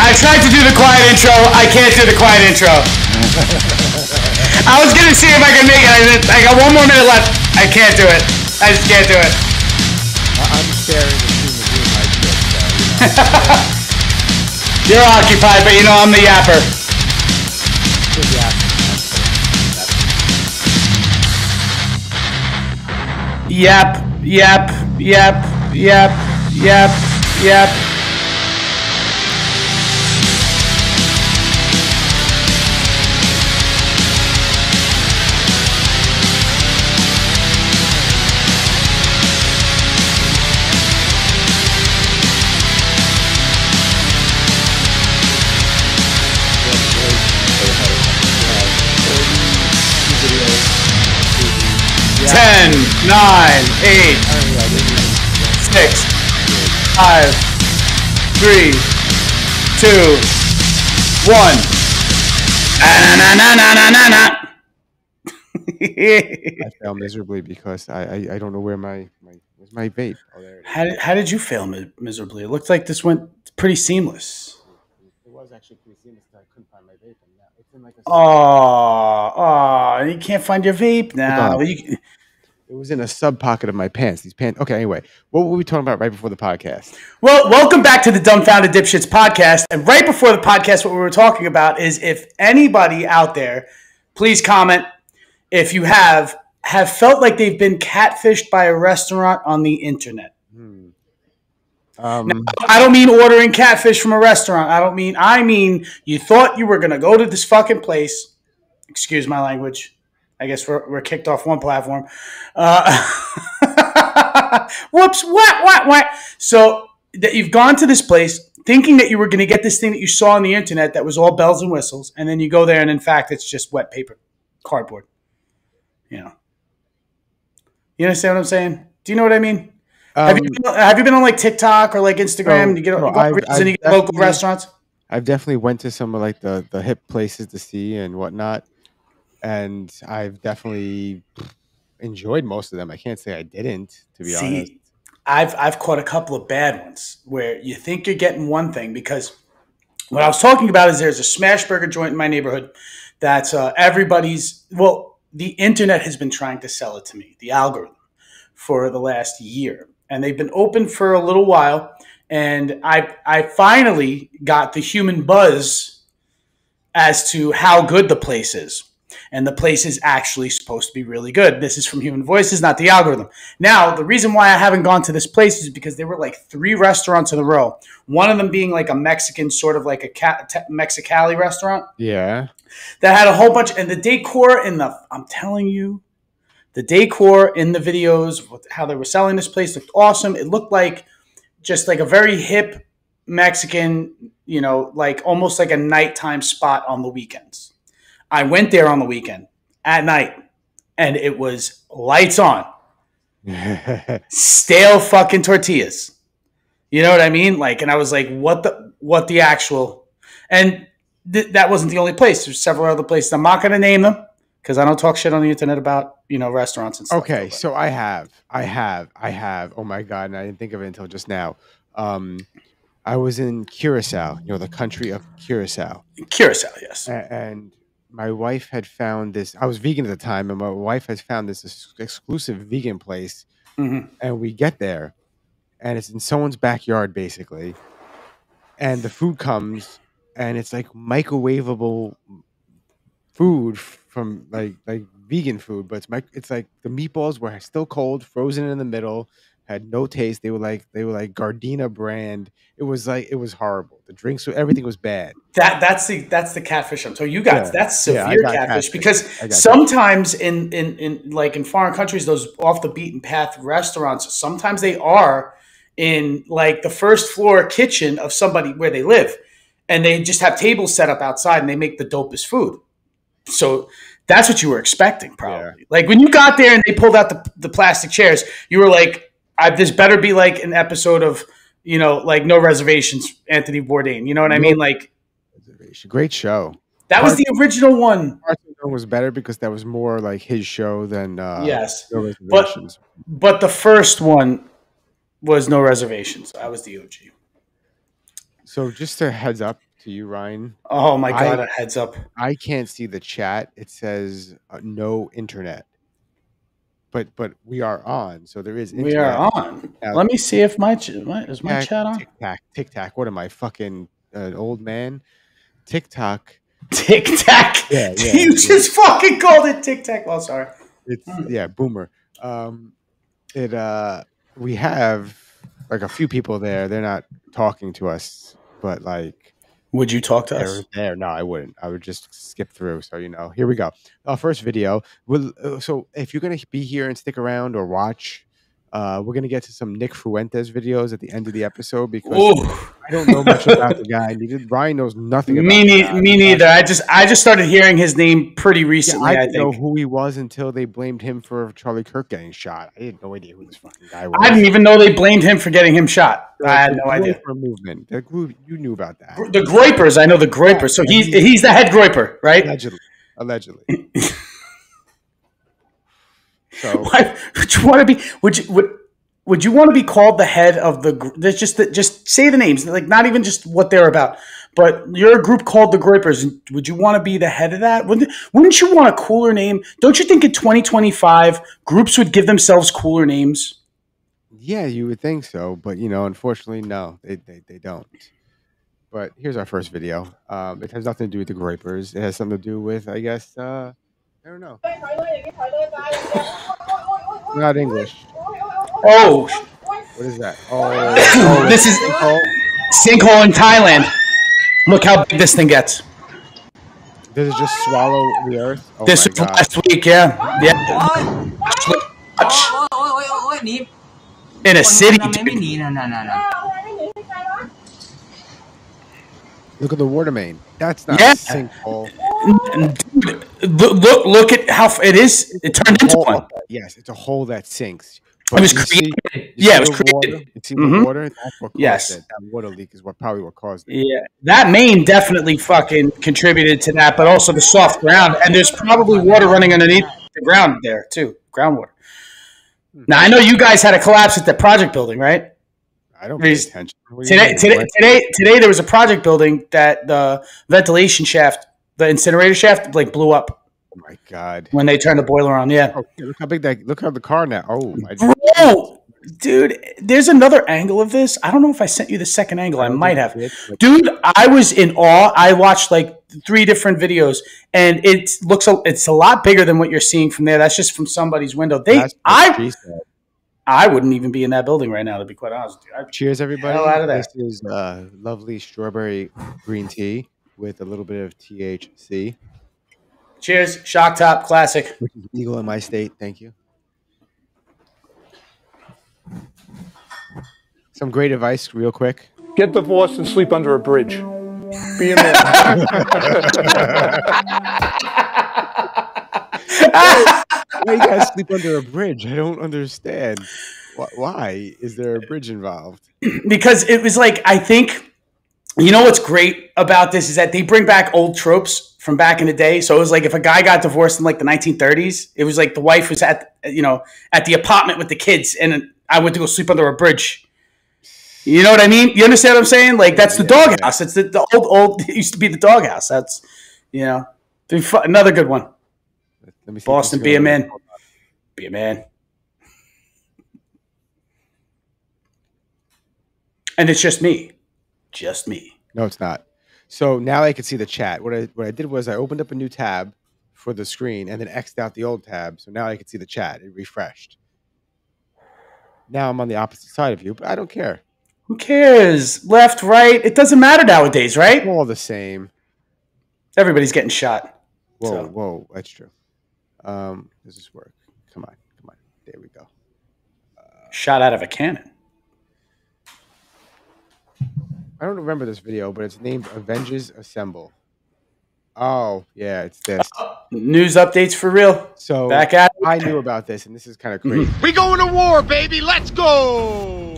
I tried to do the quiet intro. I can't do the quiet intro. I was gonna see if I can make it. I got 1 more minute left. I can't do it. I just can't do it. I'm staring at the mic shit, so, You're occupied, but you know I'm the yapper. Yap, yap, yap, yap, yap, yap. Ten, 9, 8, 6, 5, 3, 2, 1. I failed miserably because I don't know where where's my vape. Oh, there it is. How did you fail miserably? It looked like this went pretty seamless. It was actually pretty seamless. I couldn't find my vape, and now it's in like a. Oh, you can't find your vape now. It was in a sub pocket of my pants. These pants. Okay, anyway, what were we talking about right before the podcast? Well, welcome back to the Dumbfounded Dipshits podcast. And right before the podcast, what we were talking about is if anybody out there, please comment if you have felt like they've been catfished by a restaurant on the internet. Now, I don't mean ordering catfish from a restaurant. I mean you thought you were going to go to this fucking place. Excuse my language. I guess we're kicked off one platform. Whoops, what? So that you've gone to this place thinking that you were going to get this thing that you saw on the internet that was all bells and whistles, and then you go there and in fact it's just wet paper, cardboard. You understand what I'm saying? Do you know what I mean? Have you been on like TikTok or like Instagram? And you get local restaurants. I've definitely went to some of like the hip places to see and whatnot. And I've definitely enjoyed most of them. I can't say I didn't, to be honest. I've caught a couple of bad ones where you think you're getting one thing because what I was talking about is there's a smash burger joint in my neighborhood that's the internet has been trying to sell it to me, the algorithm, for the last year. And they've been open for a little while. And I finally got the human buzz as to how good the place is. And the place is actually supposed to be really good. This is from Human Voices, not the algorithm. Now, the reason why I haven't gone to this place is because there were like 3 restaurants in a row. One of them being like a Mexican, sort of like a Mexicali restaurant. Yeah. That had a whole bunch. And the decor I'm telling you, the decor in the videos, how they were selling this place looked awesome. It looked like just like a very hip Mexican, like almost like a nighttime spot on the weekends. I went there on the weekend at night, and it was lights on. Stale fucking tortillas. You know what I mean? Like, and I was like, what the actual? And that wasn't the only place. There's several other places. I'm not going to name them because I don't talk shit on the internet about, restaurants and stuff. Okay, so I have. Oh my God, and I didn't think of it until just now. I was in Curacao, the country of Curacao. Curacao, yes. And my wife had found this. I was vegan at the time, and my wife has found this exclusive vegan place. Mm-hmm. And we get there, and it's in someone's backyard, basically. And the food comes, and it's like microwavable food from like vegan food, but it's like the meatballs were still cold, frozen in the middle, had no taste. They were like Gardena brand. It was horrible. The drinks, everything was bad. That's the catfish. So you got that's severe catfish because catfish. Sometimes in like in foreign countries, those off the beaten path restaurants, sometimes they are in like the first floor kitchen of somebody where they live, and they just have tables set up outside and they make the dopest food. So that's what you were expecting, probably. Yeah. Like when you got there and they pulled out the plastic chairs, you were like, this better be like an episode of, like No Reservations, Anthony Bourdain. You know what I mean? Like, great show. That was the original one. Was better because that was more like his show than yes. No Reservations. But the first one was No Reservations. I was the OG. So just a heads up to you, Ryan. Oh my God! A heads up. I can't see the chat. It says no internet. But we are on, so there is internet. We are on. Now, let me see if my chat on. TikTok. What am I, fucking old man? TikTok. TikTok. Yeah. You just fucking called it TikTok. Oh, sorry. It's boomer. We have like a few people there. They're not talking to us, but like. Would you talk to us? There? No, I wouldn't. I would just skip through. So, here we go. Our first video. So if you're going to be here and stick around or watch, we're going to get to some Nick Fuentes videos at the end of the episode because I don't know much about the guy. Ryan knows nothing about me neither. I just started hearing his name pretty recently. I didn't know who he was until they blamed him for Charlie Kirk getting shot. I had no idea who this fucking guy was. I didn't even know they blamed him for getting him shot. I had no idea. Movement. The group, you knew about that. The Groypers. I know the Groypers. So he's the head Groyper, right? Allegedly. So would you want to be? Would you want to be called the head of the? Just say the names, like not even just what they're about. But you're a group called the Groypers. Would you want to be the head of that? Wouldn't you want a cooler name? Don't you think in 2025 groups would give themselves cooler names? Yeah, you would think so, but unfortunately, no, they don't. But here's our first video. It has nothing to do with the Groypers. It has something to do with, I guess, I don't know. Not English. Oh, what is that? Oh, this is sinkhole in Thailand. Look how big this thing gets. Does it just swallow the earth? Oh, this was last week, yeah. In a city. Look at the water main. That's not a sinkhole. Dude, look at how it is. It turned into one. Yes, it's a hole that sinks. It was created. It was created. You see the water? That's what caused it. That water leak is probably what caused it. Yeah, that main definitely fucking contributed to that, but also the soft ground. And there's probably water running underneath the ground there too, groundwater. Now I know you guys had a collapse at the project building, right? I don't pay attention. Today there was a project building that the ventilation shaft, the incinerator shaft, like blew up. Oh my God! When they turned the boiler on, yeah. Oh, look how big that! Look how the car now. Oh, bro, dude, there's another angle of this. I don't know if I sent you the second angle. I might have. Dude, I was in awe. I watched like 3 different videos, and it's a lot bigger than what you're seeing from there. That's just from somebody's window. I wouldn't even be in that building right now, to be quite honest with you. Cheers, everybody! Hell out of there. This is lovely strawberry green tea with a little bit of THC. Cheers. Shock Top Classic. Which is legal in my state. Thank you. Some great advice real quick. Get divorced and sleep under a bridge. Be a man. Why you guys sleep under a bridge? I don't understand. Why is there a bridge involved? Because it was like, I think, what's great about this is that they bring back old tropes from back in the day. So it was like if a guy got divorced in like the 1930s, it was like the wife was at the apartment with the kids, and I went to go sleep under a bridge. You know what I mean? You understand what I'm saying? Like that's the doghouse. It's the old. It used to be the doghouse. That's another good one. Let me see. Boston, be a man. Be a man. And it's just me. Just me. No, it's not. So now I can see the chat. What I did was I opened up a new tab for the screen and then X'd out the old tab. So now I can see the chat. It refreshed. Now I'm on the opposite side of you, but I don't care. Who cares? Left, right. It doesn't matter nowadays, right? All the same. Everybody's getting shot. Whoa. That's true. Does this work? Come on. There we go. Shot out of a cannon. I don't remember this video, but it's named Avengers Assemble. Oh, yeah, it's this. News updates for real. So back at it. I knew about this, and this is kind of crazy. We going to war, baby. Let's go.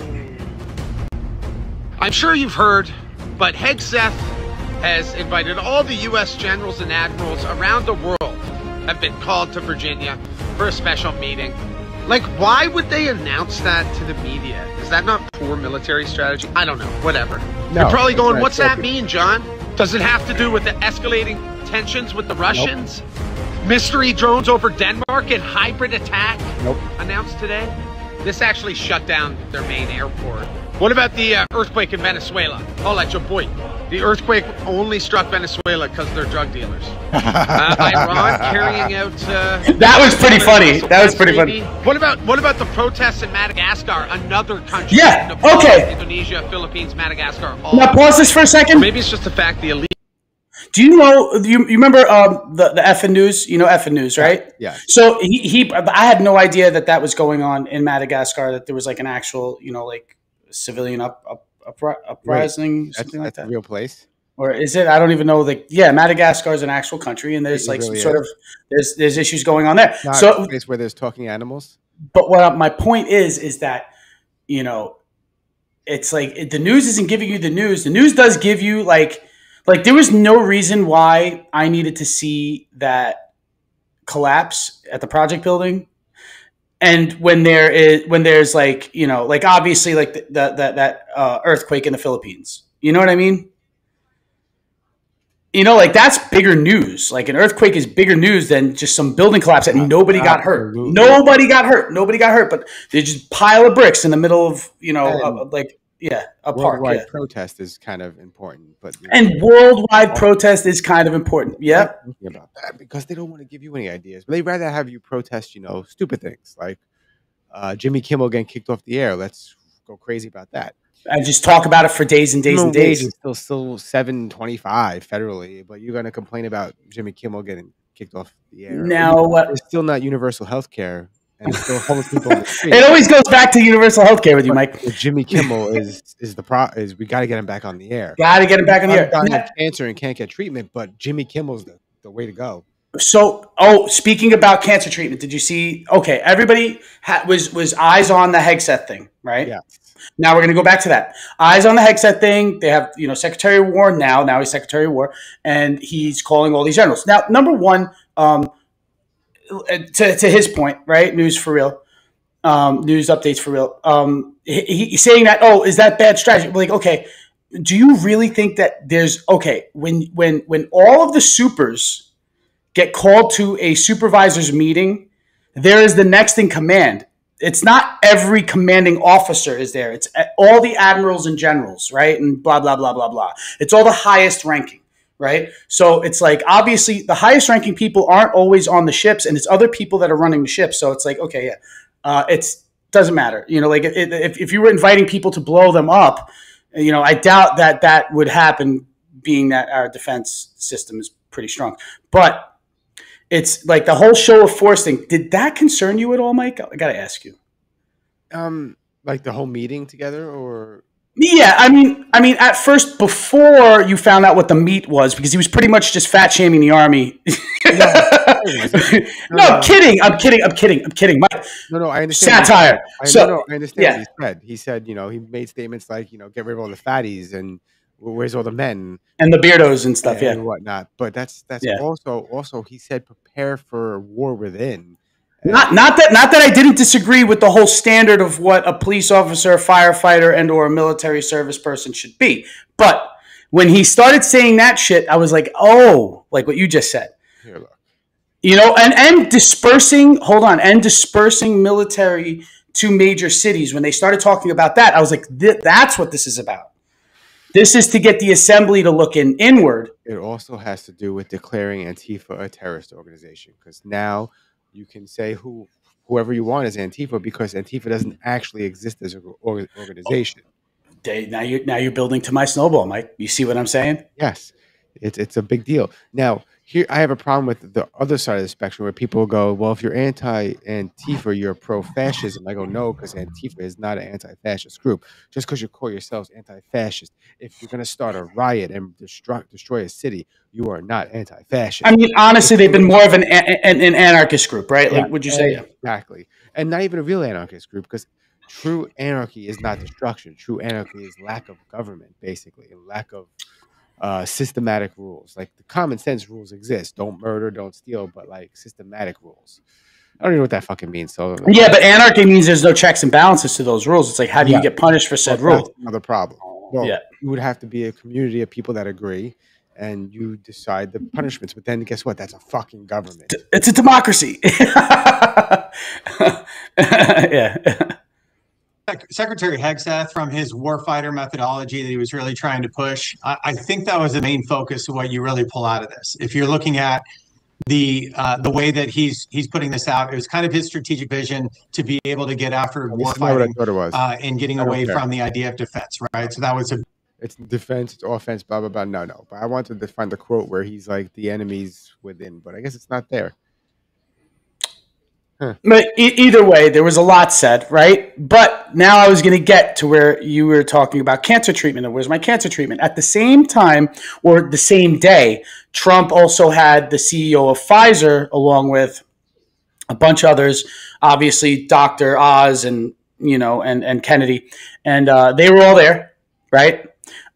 I'm sure you've heard, but Hegseth has invited all the U.S. generals and admirals around the world have been called to Virginia for a special meeting. Like, why would they announce that to the media? Is that not poor military strategy? I don't know. Whatever. No, you're probably going, what's that mean, John? Does it have to do with the escalating tensions with the Russians? Nope. Mystery drones over Denmark and hybrid attack announced today? This actually shut down their main airport. What about the earthquake in Venezuela? Oh, that's your boy. The earthquake only struck Venezuela because they're drug dealers. Iran carrying out... that was pretty funny. That was pretty funny. What about the protests in Madagascar, another country? Yeah, Nepal, okay. Indonesia, Philippines, Madagascar. Now pause this for a second. Or maybe it's just the fact the elite... Do you know? You remember the effing news? You know effing news, right? Yeah. So I had no idea that was going on in Madagascar. That there was like an actual, like civilian uprising, something like that. That's a real place, or is it? I don't even know. Like, yeah, Madagascar is an actual country, and there's like really some sort of there's issues going on there. Not so a place where there's talking animals. But what my point is that it's like the news isn't giving you the news. The news does give you like there was no reason why I needed to see that collapse at the project building. And when there's like, like obviously like that earthquake in the Philippines, you know what I mean? Like that's bigger news. Like an earthquake is bigger news than just some building collapse and nobody got hurt. Nobody got hurt, but they just pile of bricks in the middle of, a park. Worldwide protest is kind of important, worldwide protest is kind of important. Yeah, thinking about that because they don't want to give you any ideas. But they'd rather have you protest, stupid things like Jimmy Kimmel getting kicked off the air. Let's go crazy about that. I just talk about it for days and days and days. It's still $7.25 federally, but you're going to complain about Jimmy Kimmel getting kicked off the air. Now what? It's still not universal health care. And still homeless people on the street. It always goes back to universal health care with you, Mike. Jimmy Kimmel is we got to get him back on the air. Got to get him back on the air. Dying of cancer and can't get treatment, but Jimmy Kimmel's the way to go. So, speaking about cancer treatment, did you see? Okay, everybody was eyes on the Hegseth thing, right? Yeah. Now we're going to go back to that. Eyes on the Hegseth thing. They have Secretary of War now. Now he's Secretary of War, and he's calling all these generals. Now, number one. To his point, right? News for real. News updates for real. He's saying that, is that bad strategy? Like, okay, do you really think that when all of the supers get called to a supervisor's meeting, there is the next in command. It's not every commanding officer is there. It's all the admirals and generals, right? And blah, blah, blah, blah, blah. It's all the highest ranking. Right. So it's like, obviously the highest ranking people aren't always on the ships and it's other people that are running the ships. So it's like, okay, yeah, doesn't matter. Like if you were inviting people to blow them up, I doubt that would happen being that our defense system is pretty strong. But it's like the whole show of force thing. Did that concern you at all, Mike? I got to ask you. Like the whole meeting together or... Yeah, I mean, at first, before you found out what the meat was, because he was pretty much just fat shaming the army. No, I'm kidding, Mike. No, I understand. Satire. I understand what he said. He made statements like, get rid of all the fatties and where's all the men and the beardos and stuff, and whatnot. But that's also he said prepare for war within. Not that I didn't disagree with the whole standard of what a police officer, a firefighter, and or a military service person should be. But when he started saying that shit, I was like, oh, like what you just said. Here, look. And dispersing military to major cities. When they started talking about that, I was like, that's what this is about. This is to get the assembly to look inward. It also has to do with declaring Antifa a terrorist organization because now you can say whoever you want is Antifa because Antifa doesn't actually exist as an organization. Now you're building to my snowball, Mike. You see what I'm saying? Yes, it's a big deal. Now here I have a problem with the other side of the spectrum where people go, well, if you're anti-Antifa, you're pro-fascism. I go, no, because Antifa is not an anti-fascist group. Just because you call yourselves anti-fascist, if you're going to start a riot and destroy a city, you are not anti-fascist. I mean, honestly, they've been more of an anarchist group, right? Yeah, like, would you say? Exactly. And not even a real anarchist group because true anarchy is not destruction. True anarchy is lack of government, basically, and lack of systematic rules. Like the common sense rules exist. Don't murder, don't steal, but like systematic rules. I don't even know what that fucking means. So yeah, but anarchy means there's no checks and balances to those rules. It's like, how do you get punished for said rule? That's another problem. Well, you would have to be a community of people that agree, and you decide the punishments. But then guess what? That's a fucking government. It's a democracy. Yeah. Secretary Hegseth, from his warfighter methodology that he was really trying to push, I think that was the main focus of what you really pull out of this. If you're looking at the way that he's putting this out, it was kind of his strategic vision to be able to get after warfighting and getting away from the idea of defense, right? So that was it's defense, it's offense, blah blah blah. No. But I wanted to find the quote where he's like, the enemy's within, but I guess it's not there. Huh. But either way, there was a lot said, right? But now I was going to get to where you were talking about cancer treatment. And where's my cancer treatment? At the same time, or the same day, Trump also had the CEO of Pfizer, along with a bunch of others, obviously Dr. Oz and and Kennedy, and they were all there, right?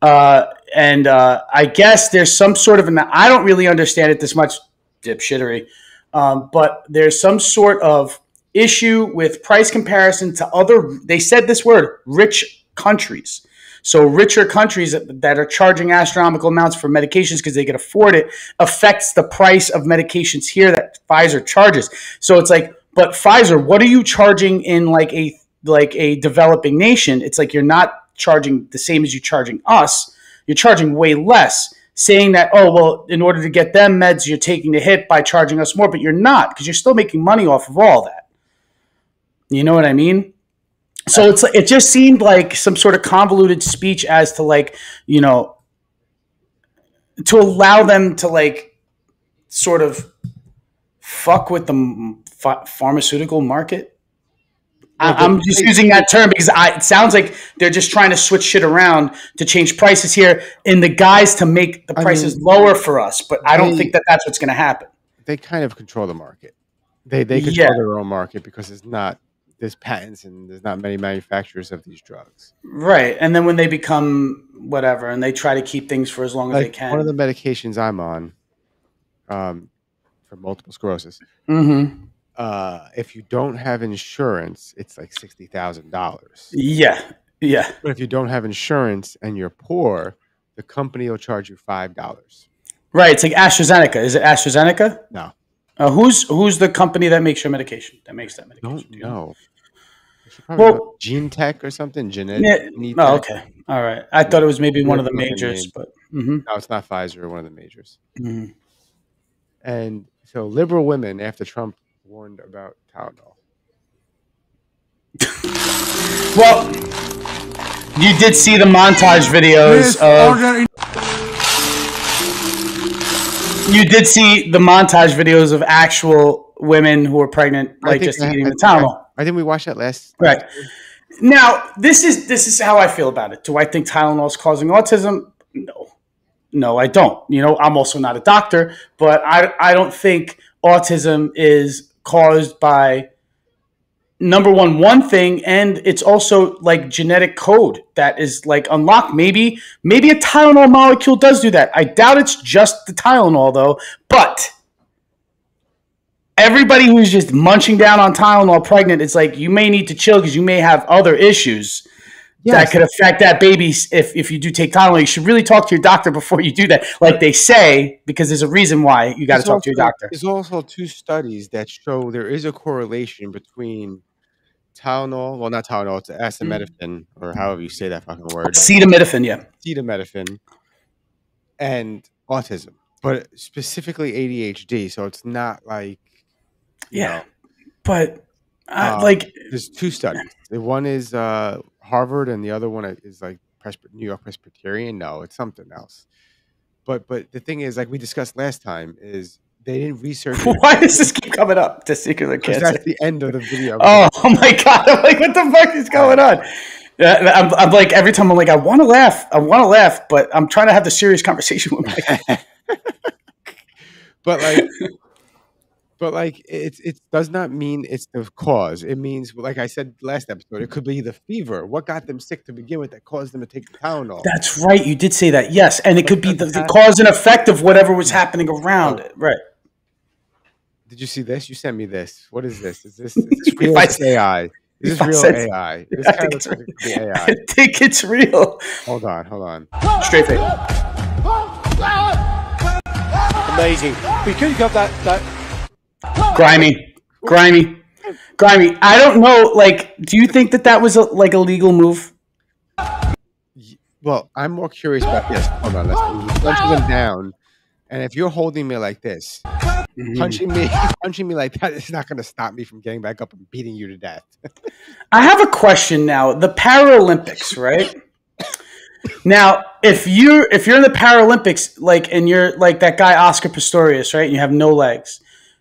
I guess there's some sort of I don't really understand it this much, dipshittery. But there's some sort of issue with price comparison to other, they said this word, rich countries. So richer countries that are charging astronomical amounts for medications because they can afford it affects the price of medications here that Pfizer charges. So it's like, but Pfizer, what are you charging in like a developing nation? It's like you're not charging the same as you're charging us. You're charging way less. Saying that, oh, well, in order to get them meds, you're taking the hit by charging us more, but you're not, because you're still making money off of all that. You know what I mean? So it just seemed like some sort of convoluted speech as to to allow them to sort of fuck with the pharmaceutical market. I'm just using that term because it sounds like they're just trying to switch shit around to change prices here in the guise to make the prices lower for us. But I don't think that that's what's going to happen. They kind of control the market. They control their own market because there's patents and there's not many manufacturers of these drugs. Right. And then when they become whatever and they try to keep things for as long as they can. One of the medications I'm on for multiple sclerosis. Mm-hmm. If you don't have insurance, it's like $60,000. Yeah. But if you don't have insurance and you're poor, the company will charge you $5. Right. It's like AstraZeneca. Is it AstraZeneca? No. Who's the company that makes your medication? That makes that medication? Don't know. Well, Gene Tech or something. Genetic. Yeah. Oh, okay. All right. I thought it was maybe one of the majors, but no, it's not Pfizer or one of the majors. Mm-hmm. And so, liberal women after Trump warned about Tylenol. Well, you did see the montage videos of actual women who were pregnant, just eating the Tylenol. I think we watched that last. Right. Now, this is how I feel about it. Do I think Tylenol is causing autism? No, I don't. I'm also not a doctor, but I don't think autism is caused by one thing, and it's also like genetic code that is unlocked. Maybe a Tylenol molecule does do that. I doubt it's just the Tylenol though, but everybody who's just munching down on Tylenol pregnant, it's like you may need to chill because you may have other issues that could affect that baby if you do take Tylenol. You should really talk to your doctor before you do that, like they say, because there's a reason why you got to talk to your doctor. There's also 2 studies that show there is a correlation between Tylenol, well, not Tylenol, it's acetaminophen, or however you say that fucking word. Acetaminophen, yeah. Acetaminophen and autism, but specifically ADHD, so it's not like... But there's 2 studies. One is Harvard, and the other one is New York Presbyterian. No, it's something else. But the thing is, like we discussed last time, is they didn't research. Why does this keep coming up? Testicular cancer. That's the end of the video. Oh my god! I'm like, what the fuck is going on? I'm like, every time I'm like, I want to laugh, but I'm trying to have the serious conversation with my. But it does not mean it's the cause. It means, like I said last episode, it could be the fever. What got them sick to begin with that caused them to take the Tylenol? That's right. You did say that. Yes, and it could be the cause and effect of whatever was happening around it. Right. Did you see this? You sent me this. What is this? Is this real AI? Is this real AI? This kind of looks like it could be AI. I think it's real. Hold on. Straight face. amazing. Because you got that Grimy. I don't know. Like, do you think that was a legal move? Well, I'm more curious about this. Hold on, let's punch them down. And if you're holding me like this, punching me like that is not going to stop me from getting back up and beating you to death. I have a question now. The Paralympics, right? Now, if you're in the Paralympics, like, and you're like that guy Oscar Pistorius, right? And you have no legs.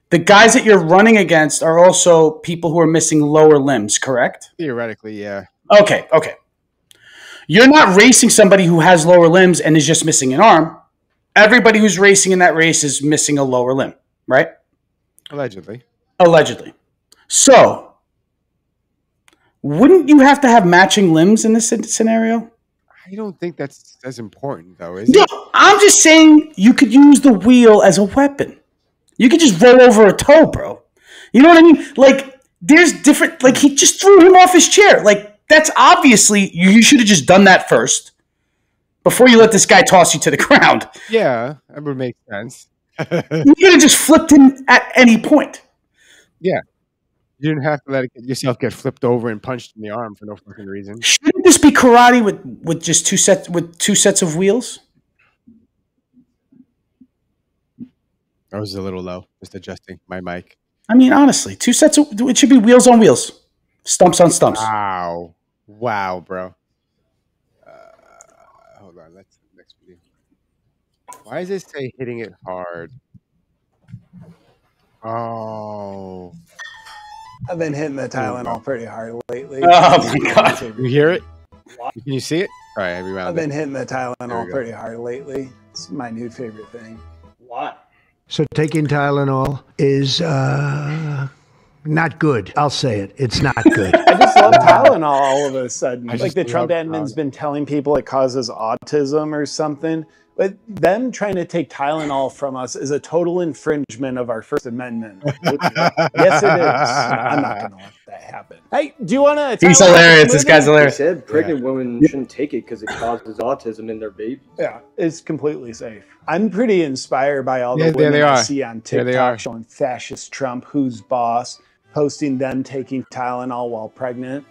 The guys that you're running against are also people who are missing lower limbs, correct? Theoretically, yeah. Okay. You're not racing somebody who has lower limbs and is just missing an arm. Everybody who's racing in that race is missing a lower limb, right? Allegedly. So, wouldn't you have to have matching limbs in this scenario? I don't think that's as important, though, is it? I'm just saying you could use the wheel as a weapon. You could just roll over a toe, bro. You know what I mean? Like, there's different... Like, he just threw him off his chair. Like, that's obviously... You should have just done that first before you let this guy toss you to the ground. Yeah, that would make sense. You could have just flipped him at any point. Yeah. You didn't have to let yourself get flipped over and punched in the arm for no fucking reason. Shouldn't this be karate with just two sets of wheels? That was a little low. Just adjusting my mic. I mean, honestly, it should be wheels on wheels, stumps on stumps. Wow, bro. Hold on, let's next video. Why does it say hitting it hard? Oh. I've been hitting the Tylenol pretty hard lately. Oh my god! You hear it? Can you see it? All right, I've been hitting the Tylenol pretty hard lately. It's my new favorite thing. Why? So taking Tylenol is not good. I'll say it. It's not good. I just love Tylenol all of a sudden. Like the Trump admin's been telling people it causes autism or something. But them trying to take Tylenol from us is a total infringement of our First Amendment. Yes, it is. I'm not going to let that happen. Hey, do you want to... He's hilarious. This guy's They hilarious. said pregnant women shouldn't take it because it causes autism in their babies. Yeah, it's completely safe. I'm pretty inspired by all the Yeah, women they I are. see on There they TikTok are. showing fascist Trump, who's boss, posting them taking Tylenol while pregnant.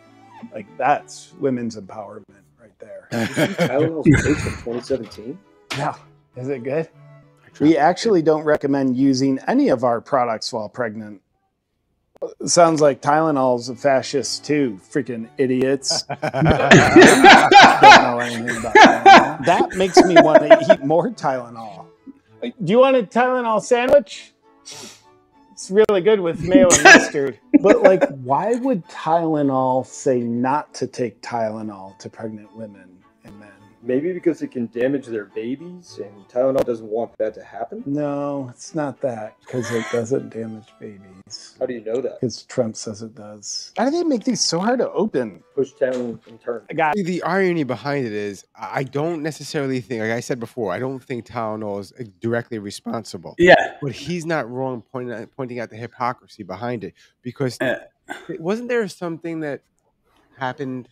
Like, that's women's empowerment right there. Tylenol's great from 2017. No, is it good? We actually don't recommend using any of our products while pregnant. Sounds like Tylenol's a fascist too, freaking idiots. Don't know anything about Tylenol. That makes me want to eat more Tylenol. Like, do you want a Tylenol sandwich? It's really good with mayo and mustard. But like, why would Tylenol say not to take Tylenol to pregnant women and men? Maybe because it can damage their babies, and Tylenol doesn't want that to happen. No, it's not that, because it doesn't damage babies. How do you know that? Because Trump says it does. Why do they make these so hard to open? Push down and turn. The irony behind it is, I don't necessarily think, like I said before, I don't think Tylenol is directly responsible. Yeah. But he's not wrong pointing out the hypocrisy behind it. Because wasn't there something that happened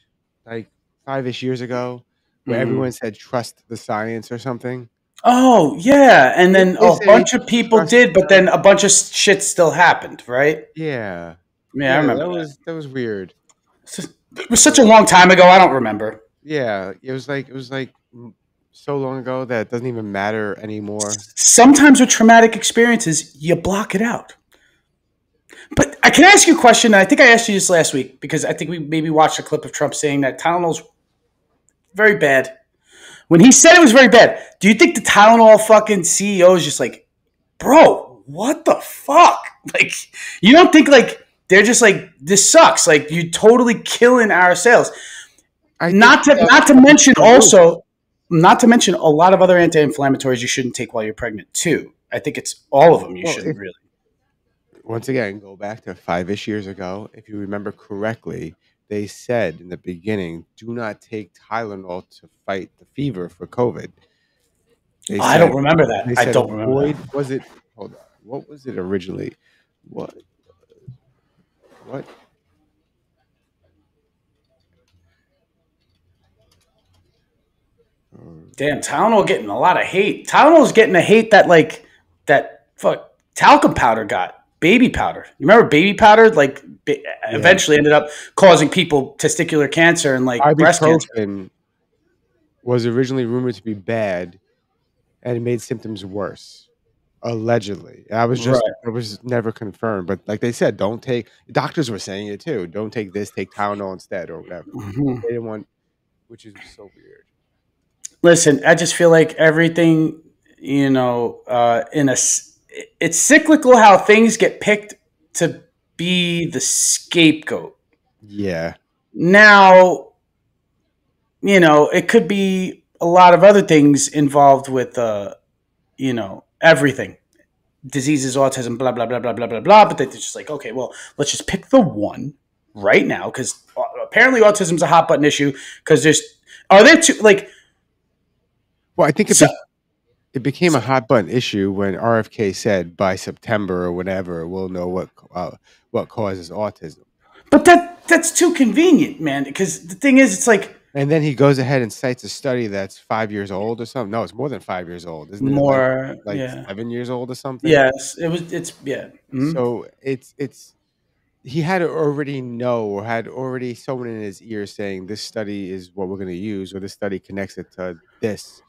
like 5-ish years ago where everyone said trust the science or something? Oh, yeah. And then a bunch of people did, but then a bunch of shit still happened, right? Yeah. Yeah, I remember that was weird. It was such a long time ago, I don't remember. Yeah, it was like so long ago that it doesn't even matter anymore. Sometimes with traumatic experiences, you block it out. But I can ask you a question, and I think I asked you this last week, because I think we maybe watched a clip of Trump saying that Tylenol's very bad. When he said it was very bad, do you think the Tylenol fucking CEO is just like, bro, what the fuck? Like, you don't think like they're just like, this sucks. Like, you're totally killing our sales. Not to mention a lot of other anti-inflammatories you shouldn't take while you're pregnant too. I think it's all of them you shouldn't really. Once again, go back to 5-ish years ago. If you remember correctly, they said in the beginning, do not take Tylenol to fight the fever for COVID. I don't remember that. I don't remember that. Was it, hold on, what was it originally? What? Damn, Tylenol getting a lot of hate. Tylenol's getting a hate that like that talcum powder got. Baby powder. You remember baby powder? Like eventually ended up causing people testicular cancer and like breast cancer. Ibuprofen was originally rumored to be bad, and it made symptoms worse, allegedly. I was just it was never confirmed, but like they said, don't take. Doctors were saying it too. Don't take this. Take Tylenol instead, or whatever. They didn't want, which is so weird. Listen, I just feel like everything, it's cyclical how things get picked to be the scapegoat. Yeah. Now, it could be a lot of other things involved with, everything. Diseases, autism, blah, blah, blah, blah, blah, blah, blah. But they're just like, okay, well, let's just pick the one right now because apparently autism's a hot button issue because are there two, like... Well, I think it became a hot button issue when RFK said by September or whatever we'll know what causes autism. But that's too convenient, man. Because the thing is, it's like, and then he goes ahead and cites a study that's 5 years old or something. No, it's more than 5 years old, isn't it? More, like 7 years old or something. Yes, it's yeah. Mm-hmm. So it's he had to already know or had already someone in his ear saying this study is what we're going to use or this study connects it to this.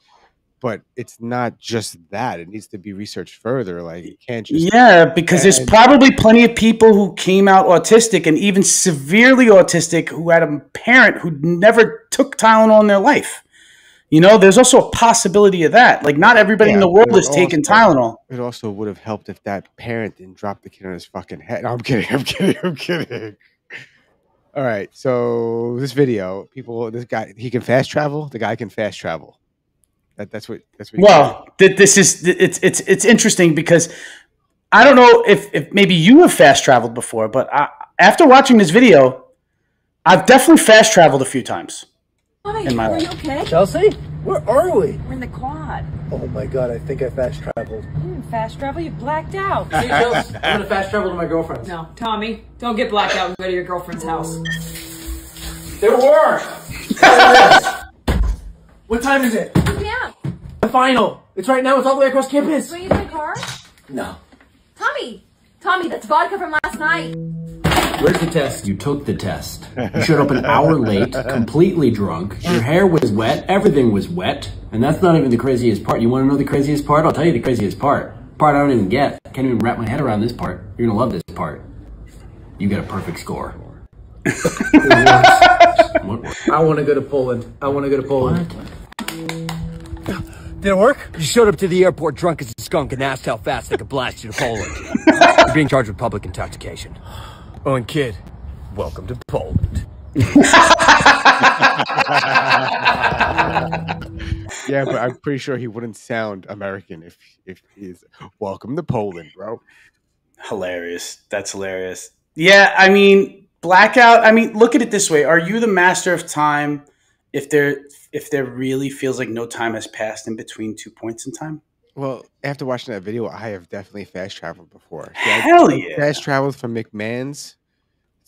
But it's not just that. It needs to be researched further. Like, you can't just... Yeah, because there's probably plenty of people who came out autistic and even severely autistic who had a parent who never took Tylenol in their life. There's also a possibility of that. Like, not everybody in the world is taking Tylenol. It also would have helped if that parent didn't drop the kid on his fucking head. No, I'm kidding. All right, so this video, this guy, he can fast travel. The guy can fast travel. That's what. Well, this is it's interesting because I don't know if maybe you have fast traveled before, but after watching this video, I've definitely fast traveled a few times in my life. Are you okay? Chelsea, where are we? We're in the quad. Oh my god, I think I fast traveled. You didn't fast travel, you blacked out. Hey, Chelsea, I'm gonna fast travel to my girlfriend's. No, Tommy, don't get blacked out and go to your girlfriend's house. There were. What time is it? Yeah. The final. It's right now. It's all the way across campus. Do you need my car? No. Tommy, that's vodka from last night. Where's the test? You took the test. You showed up an hour late, completely drunk. Your hair was wet. Everything was wet. And that's not even the craziest part. You want to know the craziest part? I'll tell you the craziest part. Part I don't even get. I can't even wrap my head around this part. You're going to love this part. You got a perfect score. I want to go to Poland. What? Did it work? You showed up to the airport drunk as a skunk and asked how fast they could blast you to Poland. You're being charged with public intoxication. Oh, and kid, welcome to Poland. Yeah, but I'm pretty sure he wouldn't sound American if he's welcome to Poland, bro. Hilarious. That's hilarious. Yeah, I mean, blackout. I mean, look at it this way. Are you the master of time if there really feels like no time has passed in between 2 points in time? Well, after watching that video, I have definitely fast traveled before. Hell yeah. Fast traveled from McMahon's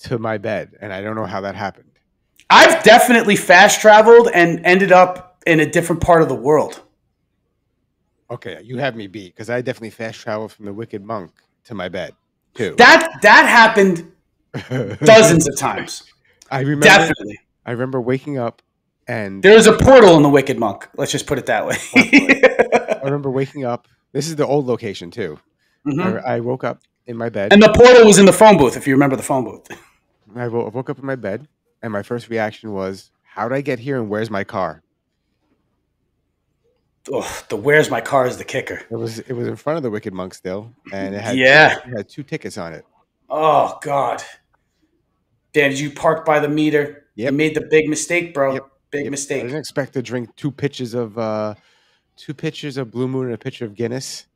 to my bed, and I don't know how that happened. I've definitely fast traveled and ended up in a different part of the world. Okay, you have me beat because I definitely fast traveled from the Wicked Monk to my bed too. That happened dozens of times. I remember. Definitely. I remember waking up and there's a portal in the Wicked Monk. Let's just put it that way. I remember waking up. This is the old location too. Mm-hmm. I woke up in my bed, and the portal was in the phone booth. If you remember the phone booth, I woke up in my bed, and my first reaction was, "How did I get here? And where's my car?" Oh, the "where's my car" is the kicker. It was in front of the Wicked Monk still, and it had 2 tickets on it. Oh God, Dan, did you park by the meter? Yep. You made the big mistake, bro. Yep. Big mistake. I didn't expect to drink 2 pitchers of Blue Moon and a pitcher of Guinness.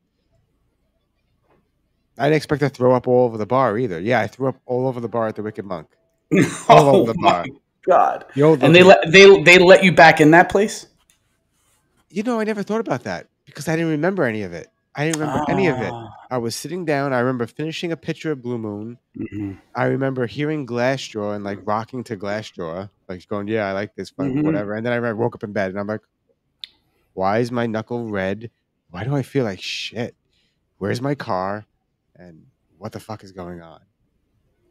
I didn't expect to throw up all over the bar either. Yeah, I threw up all over the bar at the Wicked Monk. All over the bar. God. And they let you back in that place? You know, I never thought about that because I didn't remember any of it. I didn't remember any of it. I was sitting down. I remember finishing a pitcher of Blue Moon. Mm-hmm. I remember hearing Glassjaw and like rocking to Glassjaw, like going, "Yeah, I like this, whatever." And then I woke up in bed and I'm like, "Why is my knuckle red? Why do I feel like shit? where's my car? And what the fuck is going on?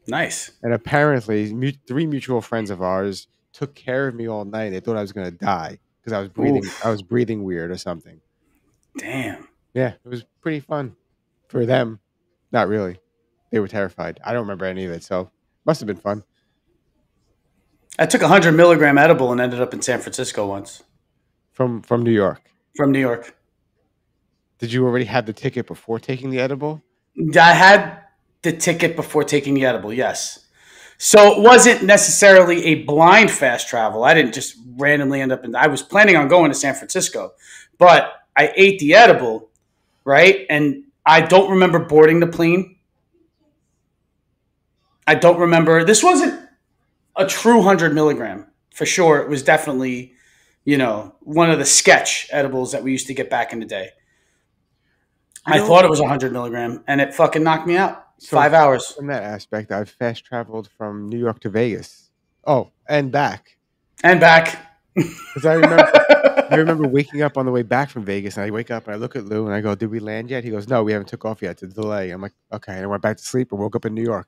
Nice. And apparently, 3 mutual friends of ours took care of me all night. They thought I was going to die because I was breathing. Oof. I was breathing weird or something. Damn. Yeah, it was pretty fun for them. Not really. They were terrified. I don't remember any of it, so must have been fun. I took a 100 milligram edible and ended up in San Francisco once. From New York. From New York. Did you already have the ticket before taking the edible? I had the ticket before taking the edible, yes. So it wasn't necessarily a blind fast travel. I didn't just randomly end up in. I was planning on going to San Francisco, but I ate the edible, right? And I don't remember boarding the plane. I don't remember. This wasn't a true 100 milligram for sure. It was definitely, one of the sketch edibles that we used to get back in the day. I thought it was 100 milligram, and it fucking knocked me out. So 5 hours. From that aspect, I've fast traveled from New York to Vegas. Oh, and back. And back. Because I remember waking up on the way back from Vegas, and I wake up and I look at Lou and I go, "Did we land yet?" He goes, "No, we haven't took off yet. It's a delay." I'm like, "Okay." And I went back to sleep and woke up in New York.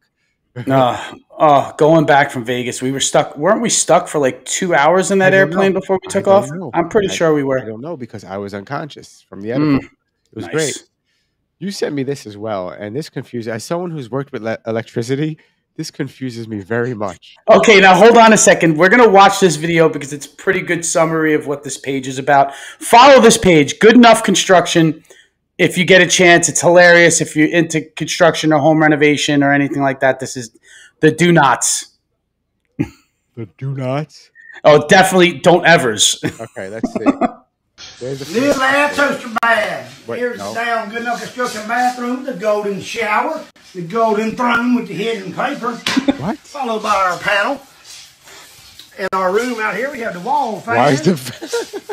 Going back from Vegas, we were stuck. Weren't we stuck for like 2 hours in that airplane before we took off? I'm pretty sure we were. I don't know because I was unconscious from the edible. It was great. You sent me this as well, and this confuses. As someone who's worked with electricity, this confuses me very much. Okay, now hold on a second. We're going to watch this video because it's a pretty good summary of what this page is about. Follow this page, Good Enough Construction. If you get a chance, it's hilarious. If you're into construction or home renovation or anything like that, this is the do nots. The do nots? Oh, definitely don't evers. Okay, let's see. Little air toaster bath. Here's the down Good Enough Construction bathroom, the golden shower, the golden throne with the hidden paper. What? Followed by our panel. In our room out here, we have the wall fan. Why is the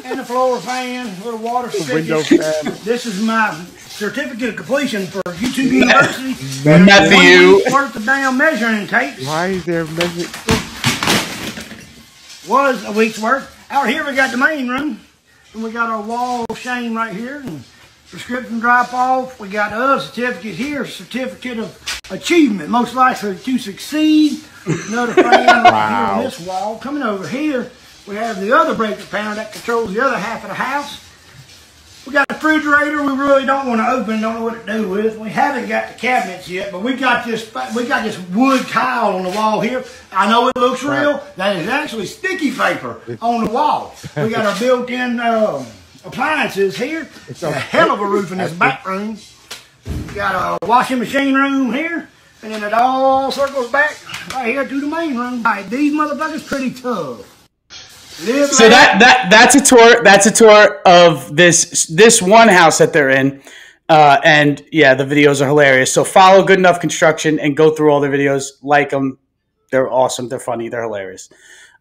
and the floor fan, little water spigot. Window fan. This is my certificate of completion for YouTube University. Matthew. 1 week worth of damn measuring tape. Why is there measuring? Was a week's worth. Out here we got the main room. And we got our wall shame right here. And prescription drop off. We got a certificate here, certificate of achievement, most likely to succeed. Another fan right here on this wall. Coming over here, we have the other breaker panel that controls the other half of the house. We got a refrigerator we really don't want to open, don't know what to do with. We haven't got the cabinets yet, but we got this wood tile on the wall here. I know it looks real. That is actually sticky paper on the wall. We got our built-in appliances here. It's a hell of a roof in this back room. We got a washing machine room here. And then it all circles back right here to the main room. Right, these motherfuckers pretty tough. So that's a tour. That's a tour of this one house that they're in, and yeah, the videos are hilarious. So follow Good Enough Construction and go through all their videos. Like them, they're awesome. They're funny. They're hilarious.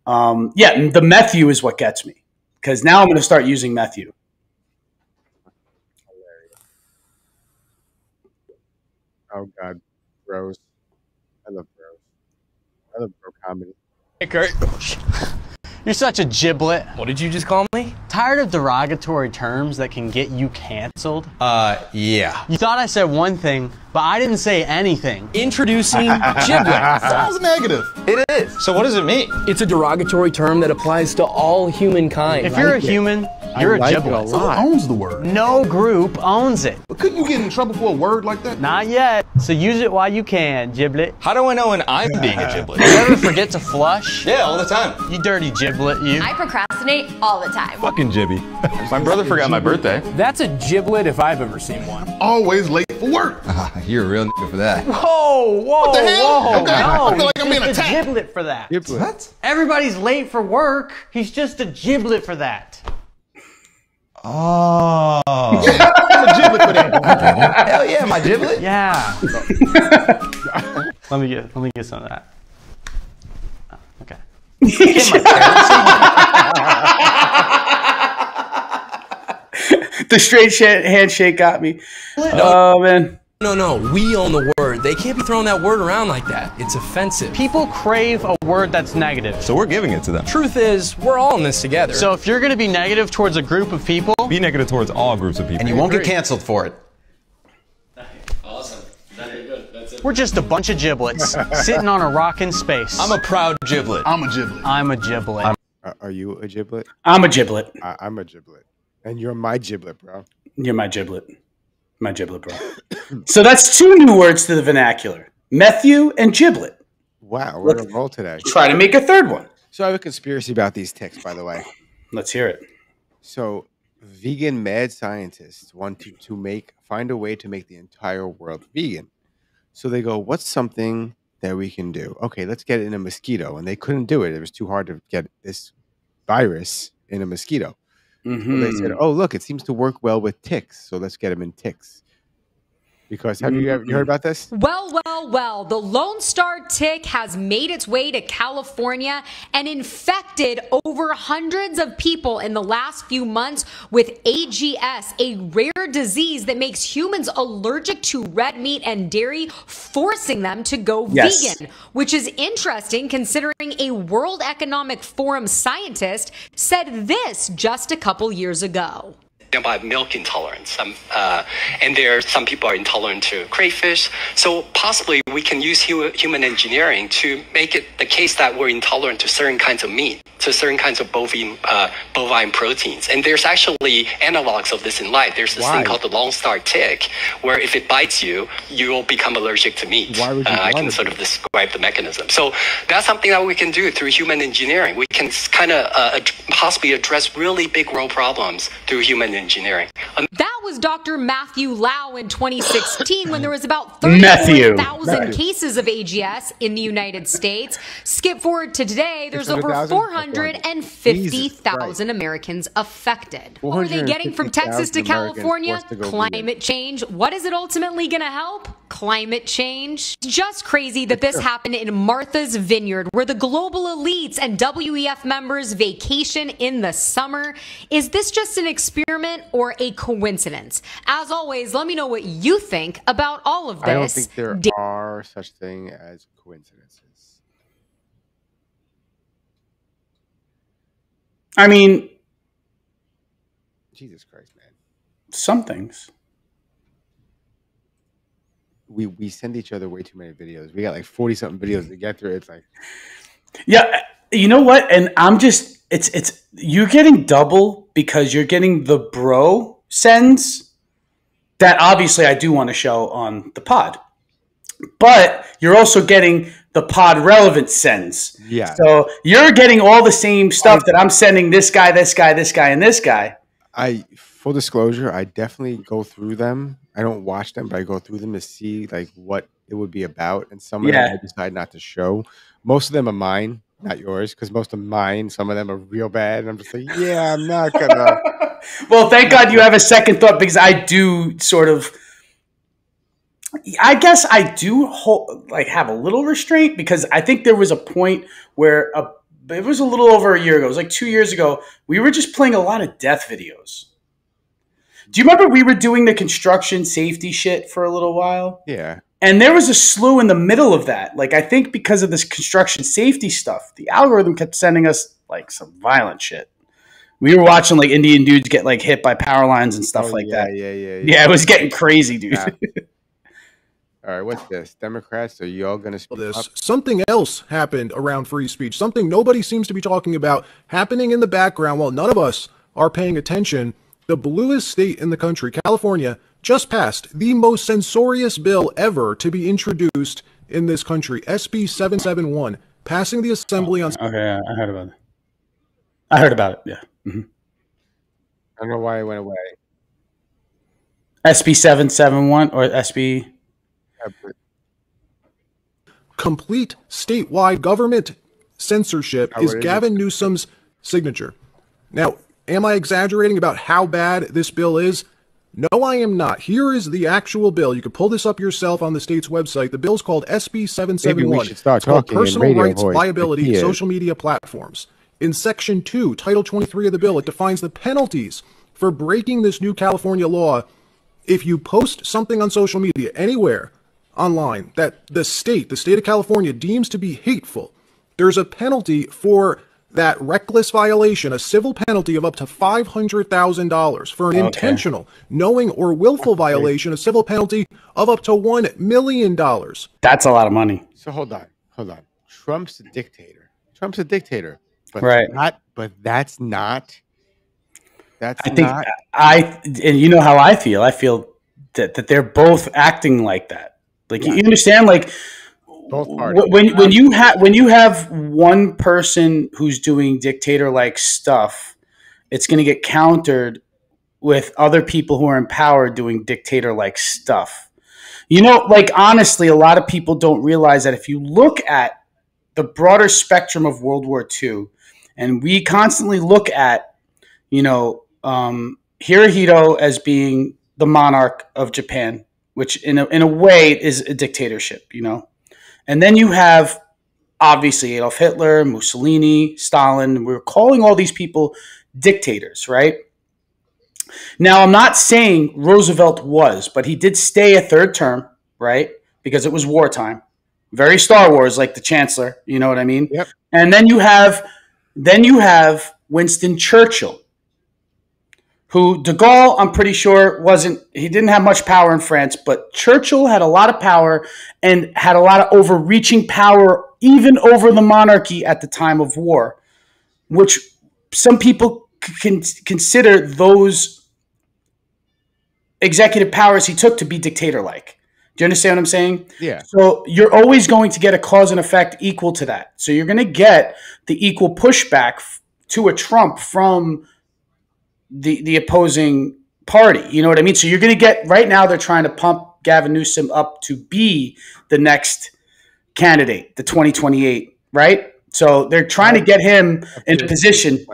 Yeah, the Methu is what gets me because now I'm going to start using Methu. Oh God, bros! I love bros. I love bro comedy. Hey Kurt. You're such a giblet. What did you just call me? Tired of derogatory terms that can get you canceled? Yeah. You thought I said one thing, but I didn't say anything. Introducing giblet. Sounds negative. It is. So what does it mean? It's a derogatory term that applies to all humankind. If you're a human, you're a giblet. So who owns the word? No group owns it. But couldn't you get in trouble for a word like that? Not yet. So use it while you can, giblet. How do I know when I'm being a giblet? You ever forget to flush? Yeah, all the time. You dirty giblet, you. I procrastinate all the time. Fucking Jibby. My brother forgot my birthday. That's a giblet if I've ever seen one. Always late for work. You're a real nigga for that. Whoa, What the hell? whoa. Okay, No, I feel like I'm being he's just attacked. a giblet for that. Giblet. What? Everybody's late for work. He's just a giblet for that. Oh. Yeah, I'm a giblet for that. Hell yeah, my giblet. Yeah. let me get some of that. Oh, okay. The straight handshake got me. Oh man. No, we own the word. They can't be throwing that word around like that. It's offensive. People crave a word that's negative. So we're giving it to them. Truth is, we're all in this together. So if you're going to be negative towards a group of people, Be negative towards all groups of people. And you won't get canceled for it. We're just a bunch of giblets sitting on a rock in space. I'm a proud giblet. I'm a giblet. I'm a giblet. Are you a giblet? I'm a giblet. I'm a giblet. And you're my giblet, bro. You're my giblet. My giblet, bro. So that's 2 new words to the vernacular. Matthew and giblet. Wow, we're on a roll today. Try to make a third one. So I have a conspiracy about these ticks, by the way. Let's hear it. So vegan mad scientists want to find a way to make the entire world vegan. So they go, what's something that we can do? Okay, let's get it in a mosquito. And they couldn't do it. It was too hard to get this virus in a mosquito. So they said, oh, look, it seems to work well with ticks. So let's get them in ticks. Because have you heard about this? Well, the Lone Star tick has made its way to California and infected over hundreds of people in the last few months with AGS, a rare disease that makes humans allergic to red meat and dairy, forcing them to go vegan, which is interesting considering a World Economic Forum scientist said this just a couple years ago. About milk intolerance, and some people are intolerant to crayfish. So possibly we can use human engineering to make it the case that we're intolerant to certain kinds of meat, to certain kinds of bovine proteins. And there's actually analogs of this in life. There's this thing called the Lone Star tick, where if it bites you, you will become allergic to meat. I can sort of describe the mechanism. So that's something that we can do through human engineering. We can kind of possibly address really big world problems through human engineering. That was Dr. Matthew Lau in 2016 when there was about 34,000 cases of AGS in the United States. Skip forward to today, there's over 450,000 Americans affected. What are they getting from Texas to California? Climate change. What is it ultimately going to help? Climate change. Just crazy that this happened in Martha's Vineyard, where the global elites and WEF members vacation in the summer. Is this just an experiment or a coincidence? As always, let me know what you think about all of this. I don't think there are such thing as coincidences. I mean, Jesus Christ, man. Some things. We send each other way too many videos. We got like 40-something videos to get through. It's like, yeah, you know what? And I'm just, it's you're getting double because you're getting the bro sends that obviously I do want to show on the pod, but you're also getting the pod relevant sends. Yeah. So you're getting all the same stuff that I'm sending this guy, this guy, this guy, and this guy. Full disclosure, I definitely go through them. I don't watch them, but I go through them to see like what it would be about. And some of them I decide not to show. Most of them are mine, not yours, because most of mine, some of them are real bad. And I'm just like, yeah, I'm not gonna. Well, thank God you have a second thought, because I do sort of. I guess I do have a little restraint, because I think there was a point where it was a little over a year ago. It was like 2 years ago. We were just playing a lot of death videos. Do you remember we were doing the construction safety shit for a little while? Yeah. And there was a slew in the middle of that. Like, I think because of this construction safety stuff, the algorithm kept sending us like some violent shit. We were watching like Indian dudes get like hit by power lines and stuff that. Yeah, it was getting crazy, dude. Yeah. All right, what's this? Democrats, are you all going to speak up? Something else happened around free speech, something nobody seems to be talking about, happening in the background while none of us are paying attention. The bluest state in the country, California, just passed the most censorious bill ever to be introduced in this country, SB 771, passing the assembly on... Okay, I heard about it. I heard about it, yeah. Mm-hmm. I don't know why it went away. SB 771 or SB... Complete statewide government censorship is Gavin Newsom's signature. Now, am I exaggerating about how bad this bill is? No, I am not. Here is the actual bill. You can pull this up yourself on the state's website. The bill's called SB 771. Maybe we should start talking Personal in radio Rights voice, Liability Social Media Platforms. In Section 2, Title 23 of the bill, it defines the penalties for breaking this new California law. If you post something on social media anywhere online that the state of California deems to be hateful, there's a penalty for that reckless violation a civil penalty of up to $500,000. For an intentional, knowing, or willful violation, a civil penalty of up to $1 million. That's a lot of money. So hold on. Trump's a dictator. But that's not. And you know how I feel. I feel that they're both acting like that. Like you understand, like both parties. When you have one person who's doing dictator-like stuff, it's going to get countered with other people who are in power doing dictator-like stuff. You know, like honestly, a lot of people don't realize that if you look at the broader spectrum of World War II, and we constantly look at, Hirohito as being the monarch of Japan, which in a way is a dictatorship, And then you have, obviously, Adolf Hitler, Mussolini, Stalin. We're calling all these people dictators, right? Now, I'm not saying Roosevelt was, but he did stay a third term, right? Because it was wartime. Very Star Wars, like the Chancellor, you know what I mean? Yep. And then you have Winston Churchill, who de Gaulle, I'm pretty sure, he didn't have much power in France, but Churchill had a lot of power and had a lot of overreaching power, even over the monarchy at the time of war, which some people can consider those executive powers he took to be dictator-like. Do you understand what I'm saying? Yeah. So you're always going to get a cause and effect equal to that. So you're going to get the equal pushback to a Trump from the opposing party. You know what I mean? So you're going to get, right now they're trying to pump Gavin Newsom up to be the next candidate, the 2028, right? So they're trying to get him in a position.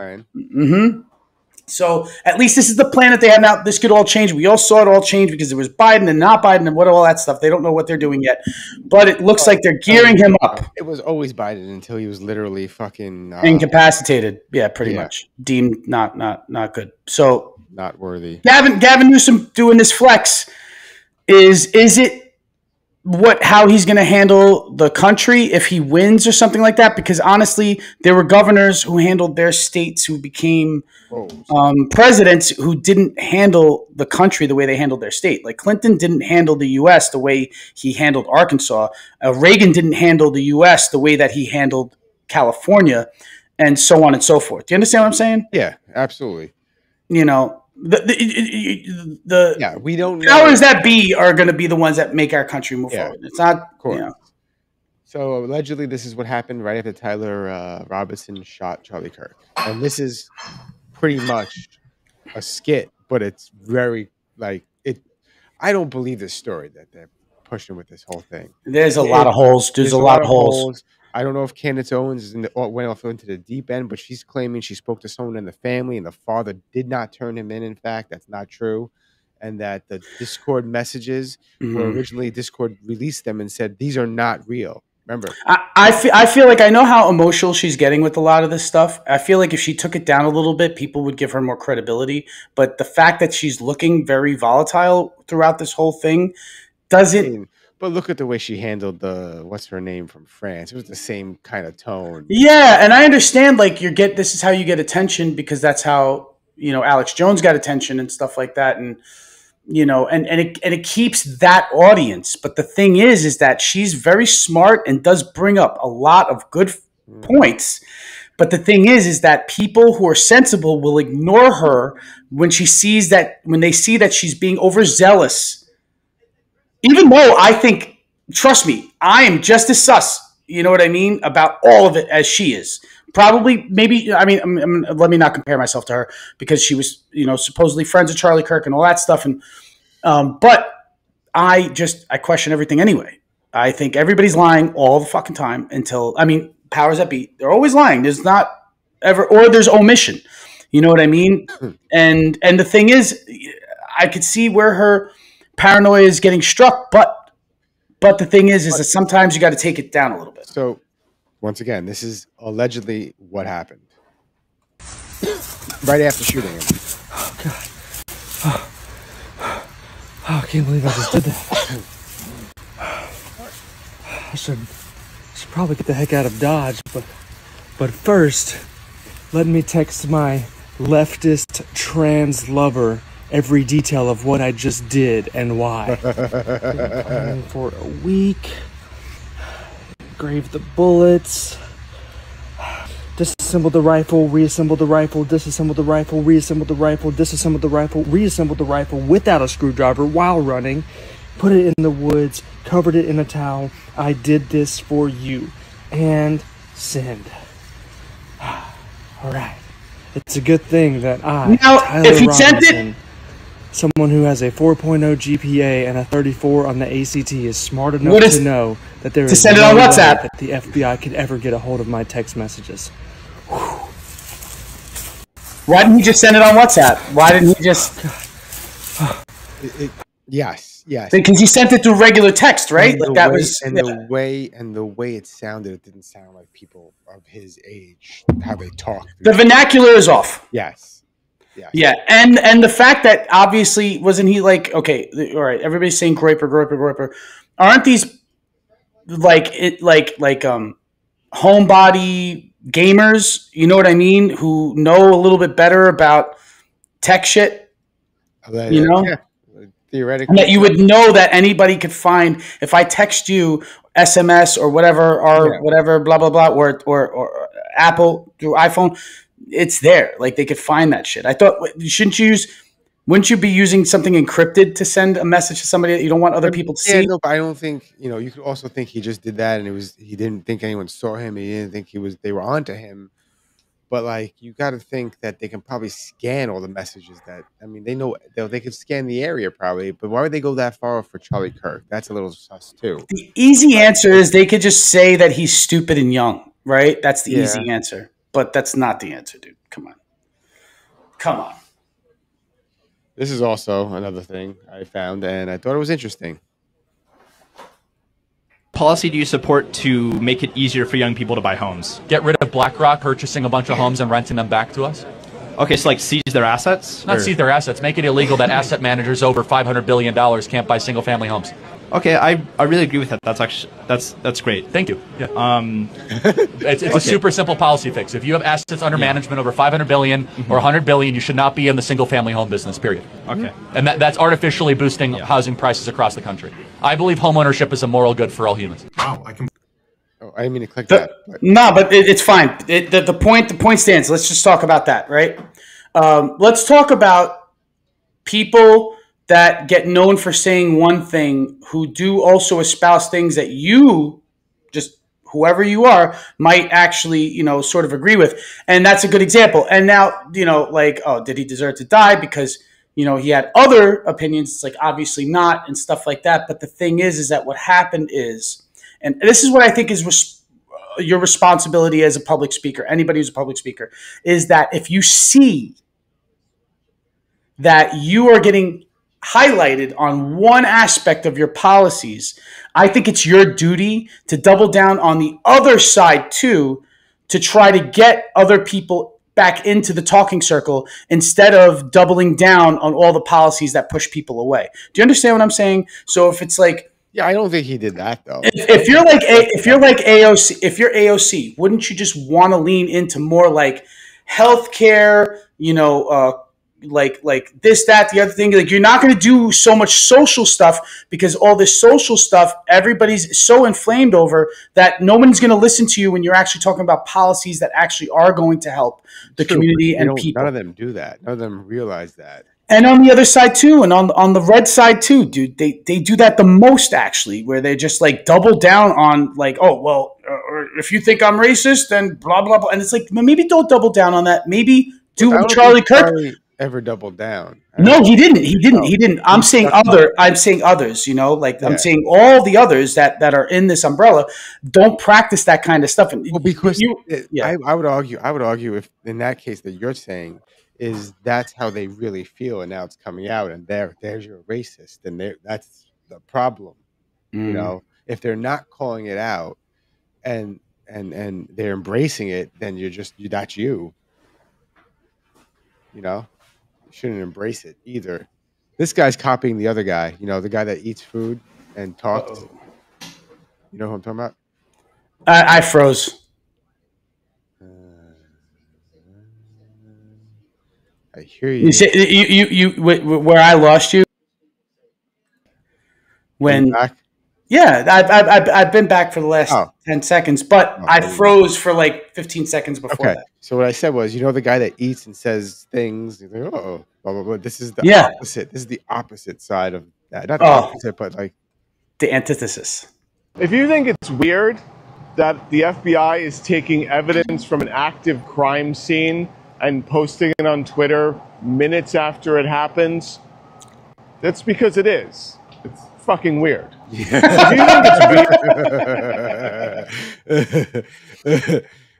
So at least this is the plan that they have now. This could all change. We all saw it all change because there was Biden and not Biden and all that stuff. They don't know what they're doing yet. But it looks like they're gearing him up. It was always Biden until he was literally fucking incapacitated. Yeah, pretty much. Deemed not good. So not worthy. Gavin Newsom doing this flex is it how he's going to handle the country if he wins or something like that? Because honestly, there were governors who handled their states who became presidents who didn't handle the country the way they handled their state. Like Clinton didn't handle the U.S. the way he handled Arkansas. Reagan didn't handle the U.S. the way that he handled California, and so on and so forth. Do you understand what I'm saying? Yeah, absolutely. We don't know. Powers that be are going to be the ones that make our country move forward. It's not, So allegedly, this is what happened right after Tyler Robinson shot Charlie Kirk, and this is pretty much a skit, but it's very it. I don't believe this story that they're pushing with this whole thing. There's a lot of holes. There's a lot of holes. I don't know if Candace Owens went off into the deep end, but she's claiming she spoke to someone in the family and the father did not turn him in. In fact, that's not true. And that the Discord messages were originally Discord released them and said, these are not real. Remember? I feel like I know how emotional she's getting with a lot of this stuff. I feel like if she took it down a little bit, people would give her more credibility. But the fact that she's looking very volatile throughout this whole thing doesn't... But look at the way she handled what's her name from France. It was the same kind of tone. Yeah, and I understand this is how you get attention because that's how, Alex Jones got attention and stuff like that. And, it keeps that audience. But the thing is that she's very smart and does bring up a lot of good points. But the thing is that people who are sensible will ignore her when they see that she's being overzealous. Even though I think, trust me, I am just as sus, you know what I mean, about all of it as she is. Probably, maybe, let me not compare myself to her because she was, supposedly friends with Charlie Kirk and all that stuff. And but I question everything anyway. I think everybody's lying all the fucking time powers that be, they're always lying. There's not ever, or there's omission. You know what I mean? And the thing is, I could see where her paranoia is getting struck, but the thing is that sometimes you got to take it down a little bit. So, once again, this is allegedly what happened right after shooting him. Oh God! Oh, I can't believe I just did that. I should probably get the heck out of Dodge, but first, Let me text my leftist trans lover every detail of what I just did and why. Been planning for a week. Engrave the bullets. Disassemble the rifle, reassemble the rifle, disassemble the rifle, reassemble the rifle, disassemble the rifle, reassemble the rifle without a screwdriver while running. Put it in the woods, covered it in a towel. I did this for you. And send. All right. It's a good thing that I, Now, Tyler if he sent it- Robinson, someone who has a 4.0 GPA and a 34 on the ACT, is smart enough to know that there to is send it no on way WhatsApp. that the FBI could ever get a hold of my text messages. Why didn't he just send it on WhatsApp? Why didn't he just? Yes, yes. Because he sent it through regular text, right? And Like the that way- was. and yeah. the way it sounded, it didn't sound like people of his age how they talk. The vernacular is off. Yes. Yeah, and the fact that obviously wasn't he like, okay, all right, everybody's saying Groyper. Aren't these like homebody gamers? You know what I mean? Who know a little bit better about tech shit. You know, Yeah. Theoretically, and that you would know that anybody could find if I text you SMS or whatever whatever blah blah blah or Apple through iPhone, it's there. Like they could find that shit. I thought wouldn't you be using something encrypted to send a message to somebody that you don't want other people to Yeah, see? no, but I don't think you could also think he just did that, and he didn't think anyone saw him. He didn't think they were onto him. But like, you got to think that they can probably scan all the messages. They know they could scan the area probably. But why would they go that far for Charlie Kirk? That's a little sus too. The easy answer is they could just say that he's stupid and young, right? That's the Yeah. easy answer. But that's not the answer, dude. Come on. This is also another thing I found, and I thought it was interesting. Policy do you support to make it easier for young people to buy homes? Get rid of BlackRock purchasing a bunch of homes and renting them back to us? Okay, so like seize their assets? Not Or- seize their assets. Make it illegal that asset managers over $500 billion can't buy single-family homes. Okay, I really agree with that. That's actually that's great. Thank you. Yeah. It's Okay. a super simple policy fix. If you have assets under management over $500 billion or $100 billion, you should not be in the single-family home business, period. Okay. And that's artificially boosting housing prices across the country. I believe homeownership is a moral good for all humans. Wow, I can. Oh, I didn't mean to click that. No, but it's fine. The point stands. Let's just talk about that, right? Let's talk about people that get known for saying one thing who do also espouse things that you, just whoever you are, might actually, sort of agree with. And that's a good example. And now, like, oh, did he deserve to die because, he had other opinions? It's like, obviously not, and stuff like that. But the thing is that what happened is, and this is what I think is your responsibility as a public speaker, anybody who's a public speaker, is that if you see that you are getting highlighted on one aspect of your policies, I think it's your duty to double down on the other side too, to try to get other people back into the talking circle instead of doubling down on all the policies that push people away. Do you understand what I'm saying? So if it's like, yeah, I don't think he did that though. if you're AOC, wouldn't you just want to lean into more like healthcare, like this, that, the other thing? Like, you're not going to do so much social stuff because all this social stuff, everybody's so inflamed over that no one's going to listen to you when you're actually talking about policies that actually are going to help the community and people. None of them do that. None of them realize that. And on the other side too, and on the red side too, dude, they do that the most actually, where they just like double down on like, oh well, or if you think I'm racist, then blah blah blah, and it's like, maybe don't double down on that. Maybe do I what don't Charlie think Kirk. Charlie ever doubled down. No, he didn't. I'm saying others. I'm saying saying all the others that are in this umbrella don't practice that kind of stuff. And well, because I would argue if in that case that you're saying is that's how they really feel, and now it's coming out, and there's your racist, and that's the problem. If they're not calling it out and they're embracing it, then that's you. You shouldn't embrace it either. This guy's copying the other guy, the guy that eats food and talks. You know who I'm talking about? I froze. I hear you. Where I lost you when. Yeah, I've been back for the last 10 seconds, but I froze for like 15 seconds before that. So what I said was, the guy that eats and says things, he's like, oh, blah, blah, blah. This is the opposite. This is the opposite side of that. Not the opposite, but like the antithesis. If you think it's weird that the FBI is taking evidence from an active crime scene and posting it on Twitter minutes after it happens, that's because it is. It's fucking weird. If you think it's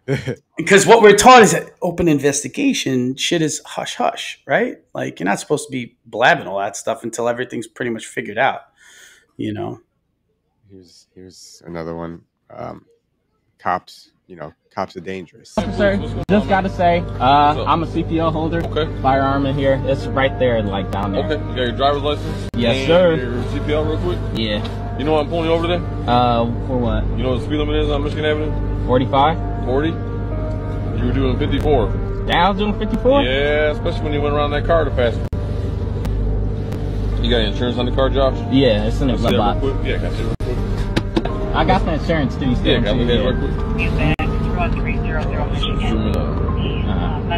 weird. Because what we're taught is that open investigation shit is hush hush, right? Like, you're not supposed to be blabbing all that stuff until everything's pretty much figured out, Here's another one. Cops are dangerous. Sir, just gotta say, I'm a CPO holder. Okay. Firearm in here. It's right there, like down there. Okay. You got your driver's license? Yes, and sir. Your CPL real quick? Yeah. You know what I'm pulling you over there? For what? You know what the speed limit is on Michigan Avenue? 45? 40? You were doing 54. Yeah, I was doing 54? Yeah, especially when you went around that car to pass. You got any insurance on the car, Josh? Yeah, it's in the glove box. Yeah, can I see it real quick? I got the insurance too. Yeah, got it real quick.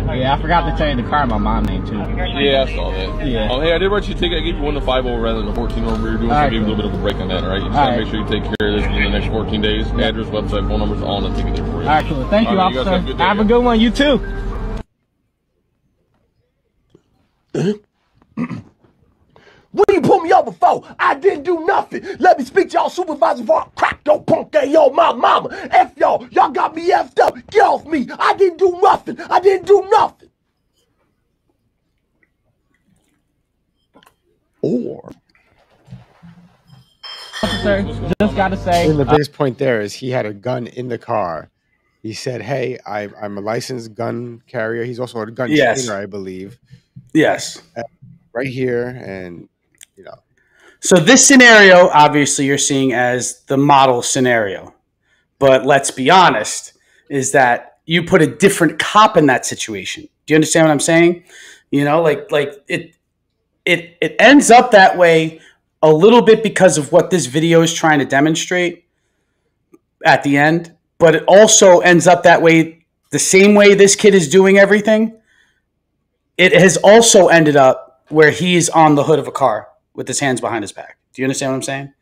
Yeah, I forgot to tell you the car in my mom's name too. Yeah, I saw that. Yeah. Hey, I did write you a ticket. I gave you 1 to 5 over rather than the 14 over you're doing. So I gave you a little bit of a break on that, all right? You just gotta make sure you take care of this in the next 14 days. Address, website, phone numbers, all in the ticket there for you. All right, cool. Thank you, officer. Have a good one. You too. What you pull me over for? I didn't do nothing. Let me speak to y'all supervisor before I crack your punk ass, yo, my mama. F y'all. Y'all got me effed up. Get off me. I didn't do nothing. I didn't do nothing. Or. Officer, just gotta say. And the biggest point there is he had a gun in the car. He said, hey, I'm a licensed gun carrier. He's also a gun trainer, I believe. Yes. Right here, and So this scenario, obviously, you're seeing as the model scenario. But let's be honest, is that you put a different cop in that situation. Do you understand what I'm saying? It ends up that way a little bit because of what this video is trying to demonstrate at the end. But it also ends up that way the same way this kid is doing everything. It has also ended up where he's on the hood of a car with his hands behind his back. Do you understand what I'm saying?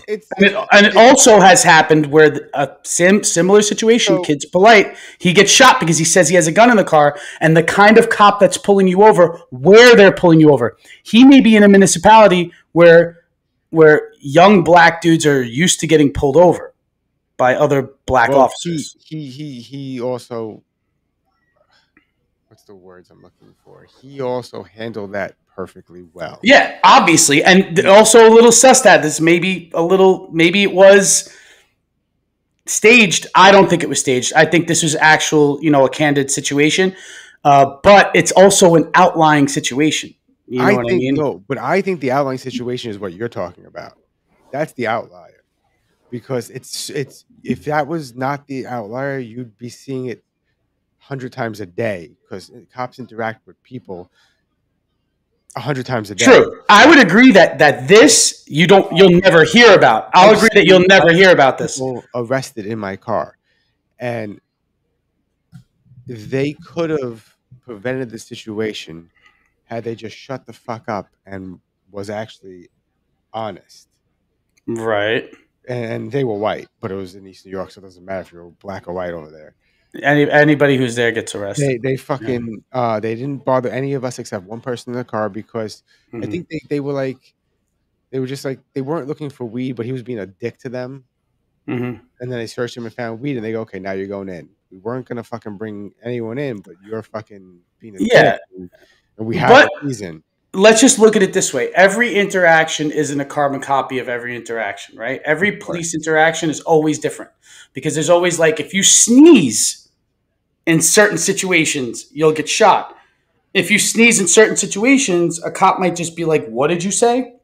And it also has happened where a similar situation, kid's polite, he gets shot because he says he has a gun in the car, and the kind of cop that's pulling you over, where they're pulling you over. He may be in a municipality where young black dudes are used to getting pulled over by other black officers. He also, what's the words I'm looking for? He also handled that perfectly well. Yeah, obviously. And also a little sus that this maybe it was staged. I don't think it was staged. I think this was actual, a candid situation. But it's also an outlying situation. You know what I mean? No, but I think the outlying situation is what you're talking about. That's the outlier. Because it's if that was not the outlier, you'd be seeing it 100 times a day, because cops interact with people 100 times a day. True. I would agree that this you'll never hear about. I'll agree that you'll never hear about this. People arrested in my car, and they could have prevented the situation had they just shut the fuck up and was actually honest. Right. And they were white, but it was in East New York, so it doesn't matter if you're black or white over there. Anybody who's there gets arrested. They fucking they didn't bother any of us except one person in the car, because I think they were just like they weren't looking for weed, but he was being a dick to them. And then they searched him and found weed, and they go, okay, now you're going in. We weren't gonna fucking bring anyone in, but you're fucking being a dick, and we have a reason. Let's just look at it this way. Every interaction isn't a carbon copy of every interaction, right? Every police interaction is always different, because there's always, like, if you sneeze in certain situations, you'll get shot. If you sneeze in certain situations, a cop might just be like, what did you say?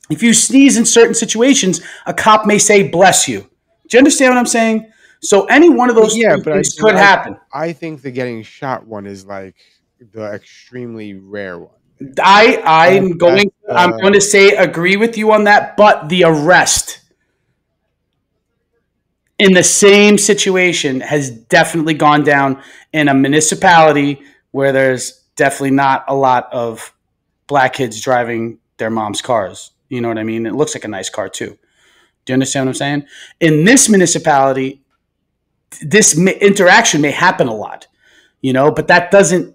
If you sneeze in certain situations, a cop may say, bless you. Do you understand what I'm saying? So any one of those things could happen. I think the getting shot one is like the extremely rare one. I'm going to say agree with you on that, but the arrest in the same situation has definitely gone down in a municipality where there's definitely not a lot of black kids driving their mom's cars. You know what I mean? It looks like a nice car too. Do you understand what I'm saying? In this municipality, this interaction may happen a lot, you know, but that doesn't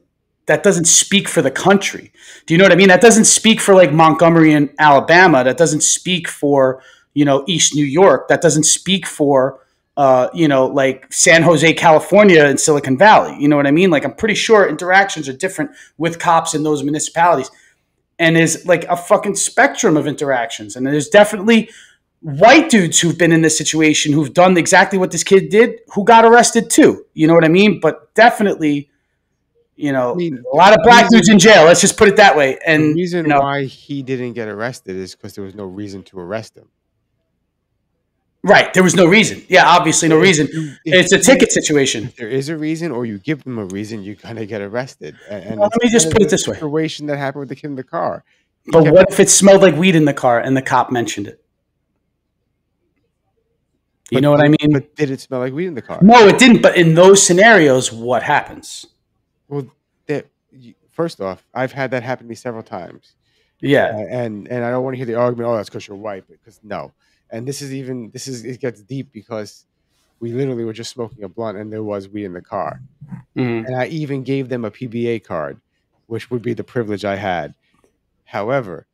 speak for the country. Do you know what I mean? That doesn't speak for like Montgomery in Alabama. That doesn't speak for, you know, East New York. That doesn't speak for, you know, like San Jose, California and Silicon Valley. You know what I mean? Like, I'm pretty sure interactions are different with cops in those municipalities. And there's like a fucking spectrum of interactions. And there's definitely white dudes who've been in this situation who've done exactly what this kid did, who got arrested too. You know what I mean? But definitely, you know, a lot of black dudes in jail. Let's just put it that way. And the reason you know, why he didn't get arrested is because there was no reason to arrest him. Right. There was no reason. Yeah, obviously no reason. It's a ticket situation. If there is a reason, or you give them a reason, you're going to get arrested. And well, let me just put it this way. Situation that happened with the kid in the car. But what if it smelled like weed in the car and the cop mentioned it? You know what I mean? But did it smell like weed in the car? No, it didn't. But in those scenarios, what happens? Well, first off, I've had that happen to me several times. Yeah. And I don't want to hear the argument, oh, that's because you're white. Because no. And it gets deep because we literally were just smoking a blunt and there was weed in the car. Mm-hmm. And I even gave them a PBA card, which would be the privilege I had. However,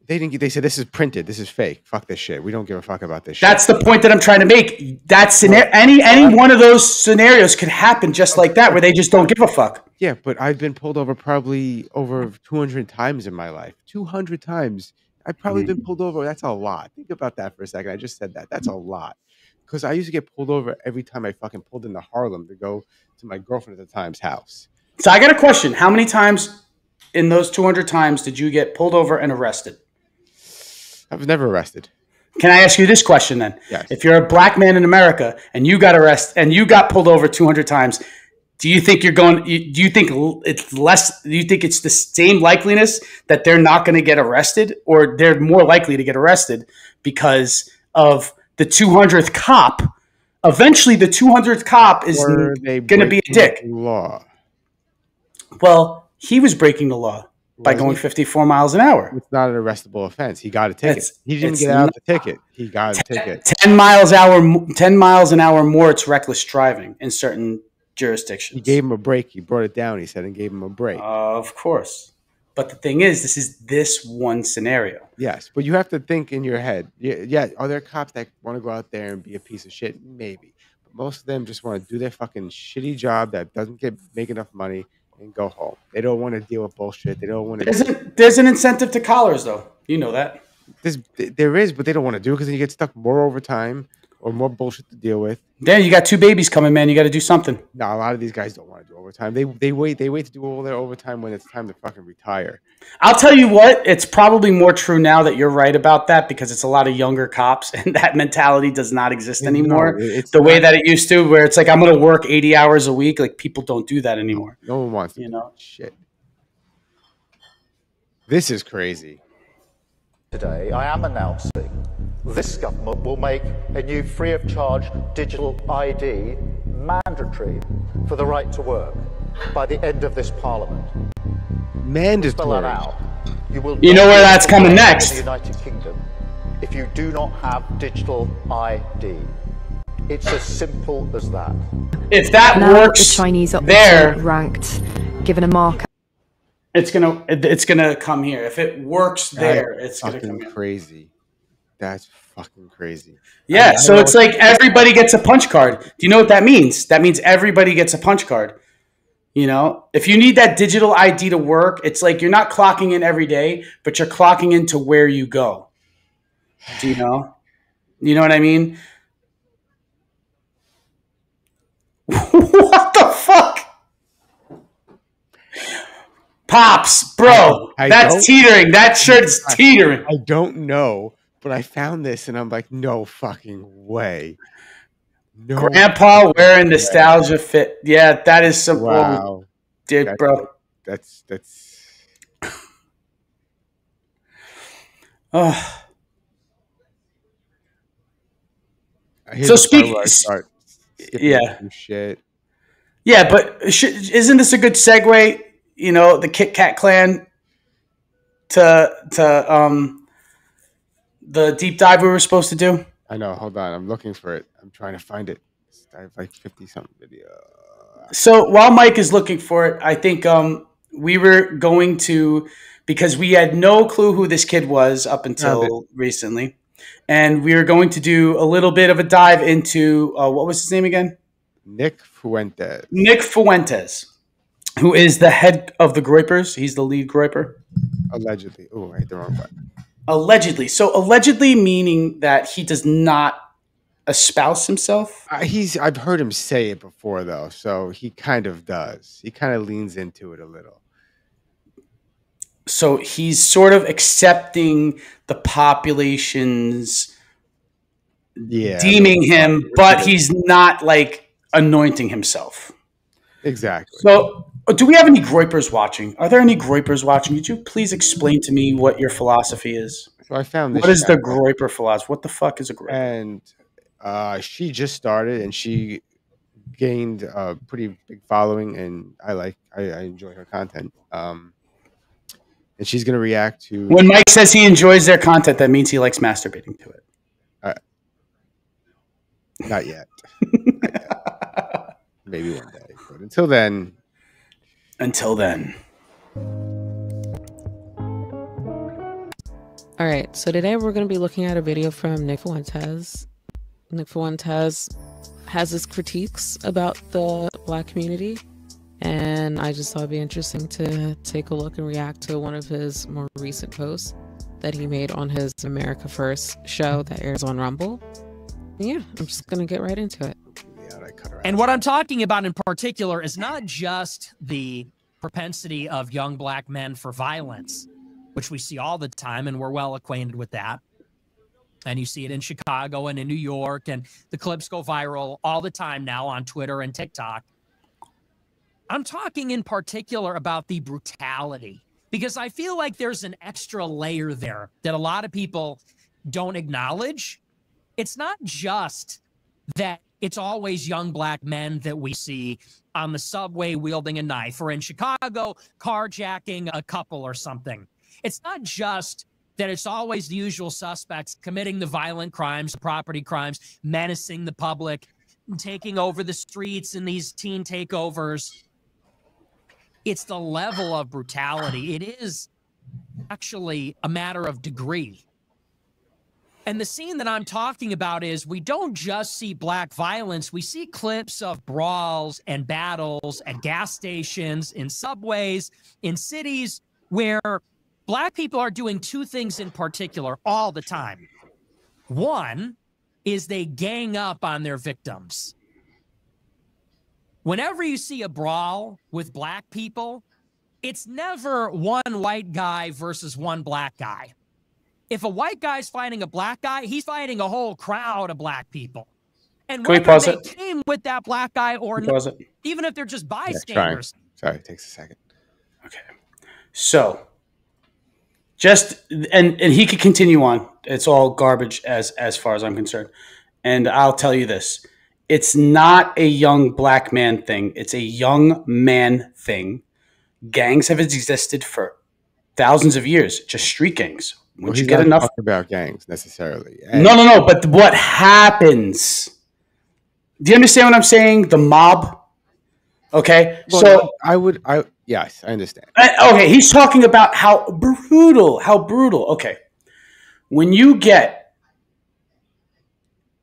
they said, this is printed. This is fake. Fuck this shit. We don't give a fuck about this shit. That's the point that I'm trying to make. That's any one of those scenarios could happen just like that, where they just don't give a fuck. Yeah, but I've been pulled over probably over 200 times in my life. 200 times. I've probably been pulled over. That's a lot. Think about that for a second. I just said that. That's a lot. Because I used to get pulled over every time I fucking pulled into Harlem to go to my girlfriend at the time's house. So I got a question. How many times in those 200 times did you get pulled over and arrested? I was never arrested. Can I ask you this question then? Yes. If you're a black man in America and you got arrested and you got pulled over 200 times, do you think it's the same likeliness that they're not going to get arrested, or they're more likely to get arrested because of the 200th cop? Eventually the 200th cop is going to be a dick. Law. Well, he was breaking the law by going 54 miles an hour. It's not an arrestable offense. He got a ticket. He didn't get out the ticket. He got a ticket. 10 miles an hour more, it's reckless driving in certain jurisdictions. He gave him a break. He brought it down, he said, and gave him a break. Of course. But the thing is, this is this one scenario. Yes, but you have to think in your head. Yeah, are there cops that want to go out there and be a piece of shit? Maybe. But most of them just want to do their fucking shitty job that doesn't make enough money and go home. They don't want to deal with bullshit. They don't want to. There's an incentive to collars, though. You know that. There is, but they don't want to do it because then you get stuck more overtime or more bullshit to deal with. Damn, you got 2 babies coming, man. You got to do something. No, a lot of these guys don't want to do overtime. They wait to do all their overtime when it's time to fucking retire. I'll tell you what, it's probably more true now that you're right about that, because it's a lot of younger cops and that mentality does not exist anymore. It's the way that it used to, where it's like, I'm going to work 80 hours a week. Like, people don't do that anymore. No one wants to do that shit. This is crazy. Today, I am announcing this government will make a new free-of-charge digital ID mandatory for the right to work by the end of this Parliament. Mandatory. Spell that out. You know where that's coming next. In the United Kingdom, if you do not have digital ID, it's as simple as that. If that works, the Chinese are there, ranked, given a mark. It's gonna come here. If it works there, it's gonna come here. Crazy. That's fucking crazy. Yeah, so it's like everybody gets a punch card. Do you know what that means? That means everybody gets a punch card. You know, if you need that digital ID to work, it's like you're not clocking in every day, but you're clocking into where you go. Do you know? You know what I mean? What the fuck? Pops, bro, that's teetering. That shirt's teetering. I don't know, but I found this and I'm like, no fucking way. No Grandpa wearing nostalgia fit. Yeah, that is some. Wow. Dude, bro. That's. Oh. So yeah. Shit. Yeah, but isn't this a good segue? You know, the Kit Kat Clan to the deep dive we were supposed to do. I know. Hold on, I'm looking for it. I'm trying to find it. I have like 50-something video. So while Mike is looking for it, I think we were going to, because we had no clue who this kid was up until recently, and we were going to do a little bit of a dive into what was his name again? Nick Fuentes. Nick Fuentes, who is the head of the Groypers. He's the lead Groyper. Allegedly. Oh, I hit the wrong button. Allegedly. So allegedly meaning that he does not espouse himself. I've heard him say it before though, so he kind of does. He kind of leans into it a little. So he's sort of accepting the population's deeming him, but he's not like anointing himself. Exactly. So do we have any Groypers watching? Are there any Groypers watching? Could you please explain to me what your philosophy is? So I found this. What is the Groyper philosophy? What the fuck is a Groyper? And she just started, and she gained a pretty big following, and I enjoy her content. And she's gonna react to. When Mike says he enjoys their content, that means he likes masturbating to it. Not yet. Maybe one day, but until then. All right, so today we're going to be looking at a video from Nick Fuentes. Nick Fuentes has his critiques about the Black community, and I just thought it'd be interesting to take a look and react to one of his more recent posts that he made on his America First show that airs on Rumble. And yeah, I'm just going to get right into it. And what I'm talking about in particular is not just the propensity of young Black men for violence, which we see all the time, and we're well acquainted with that. And you see it in Chicago and in New York, and the clips go viral all the time now on Twitter and TikTok. I'm talking in particular about the brutality, because I feel like there's an extra layer there that a lot of people don't acknowledge. It's not just that it's always young Black men that we see on the subway wielding a knife, or in Chicago carjacking a couple or something. It's not just that it's always the usual suspects committing the violent crimes, the property crimes, menacing the public, taking over the streets in these teen takeovers. It's the level of brutality. It is actually a matter of degree. And the scene that I'm talking about is we don't just see Black violence. We see clips of brawls and battles at gas stations, in subways, in cities where Black people are doing two things in particular all the time. One is they gang up on their victims. Whenever you see a brawl with Black people, it's never one white guy versus one Black guy. If a white guy's fighting a Black guy, he's fighting a whole crowd of Black people. And whether they came with that Black guy or not, even if they're just bystanders. Sorry, it takes a second. Okay. So, and he could continue on. It's all garbage as far as I'm concerned. And I'll tell you this. It's not a young Black man thing. It's a young man thing. Gangs have existed for thousands of years, just street gangs. Once you get enough talking about gangs necessarily. No. But what happens? Do you understand what I'm saying? The mob. Okay, well, yes, I understand. Okay, he's talking about how brutal. Okay, when you get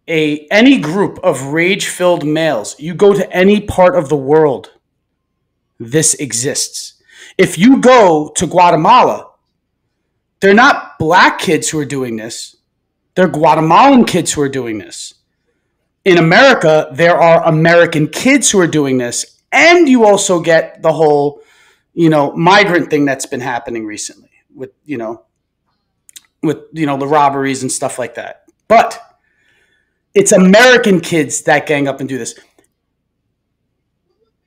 any group of rage-filled males, you go to any part of the world, this exists. If you go to Guatemala, they're not Black kids who are doing this. They're Guatemalan kids who are doing this. In America, there are American kids who are doing this. And you also get the whole, migrant thing that's been happening recently with the robberies and stuff like that. But it's American kids that gang up and do this.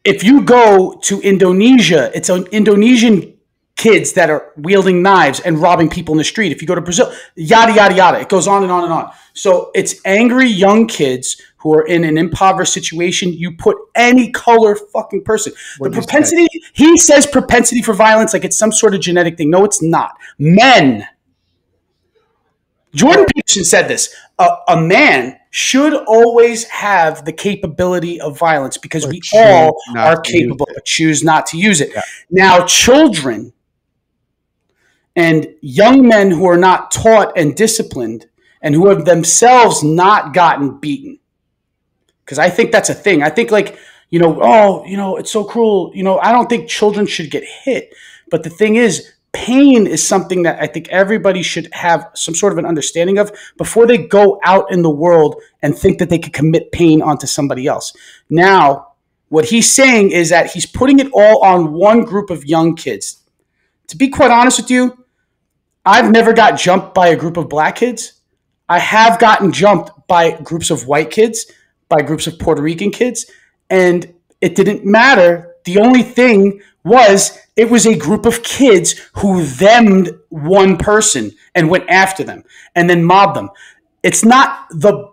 if you go to Indonesia, it's an Indonesian kids that are wielding knives and robbing people in the street. If you go to Brazil, yada, yada, yada. It goes on and on and on. So it's angry young kids who are in an impoverished situation. You put any color fucking person. The propensity, he says propensity for violence like it's some sort of genetic thing. No, it's not. Men. Jordan Peterson said this. A man should always have the capability of violence because we all are capable, but choose not to use it. Yeah. Now, children and young men who are not taught and disciplined and who have themselves not gotten beaten, because I think that's a thing. I think like, it's so cruel. I don't think children should get hit. But the thing is, pain is something that I think everybody should have some sort of an understanding of before they go out in the world and think that they could commit pain onto somebody else. Now, what he's saying is that he's putting it all on one group of young kids. To be quite honest with you, I've never got jumped by a group of black kids. I have gotten jumped by groups of white kids, by groups of Puerto Rican kids, and it didn't matter. The only thing was it was a group of kids who themmed one person and went after them and then mobbed them. It's not the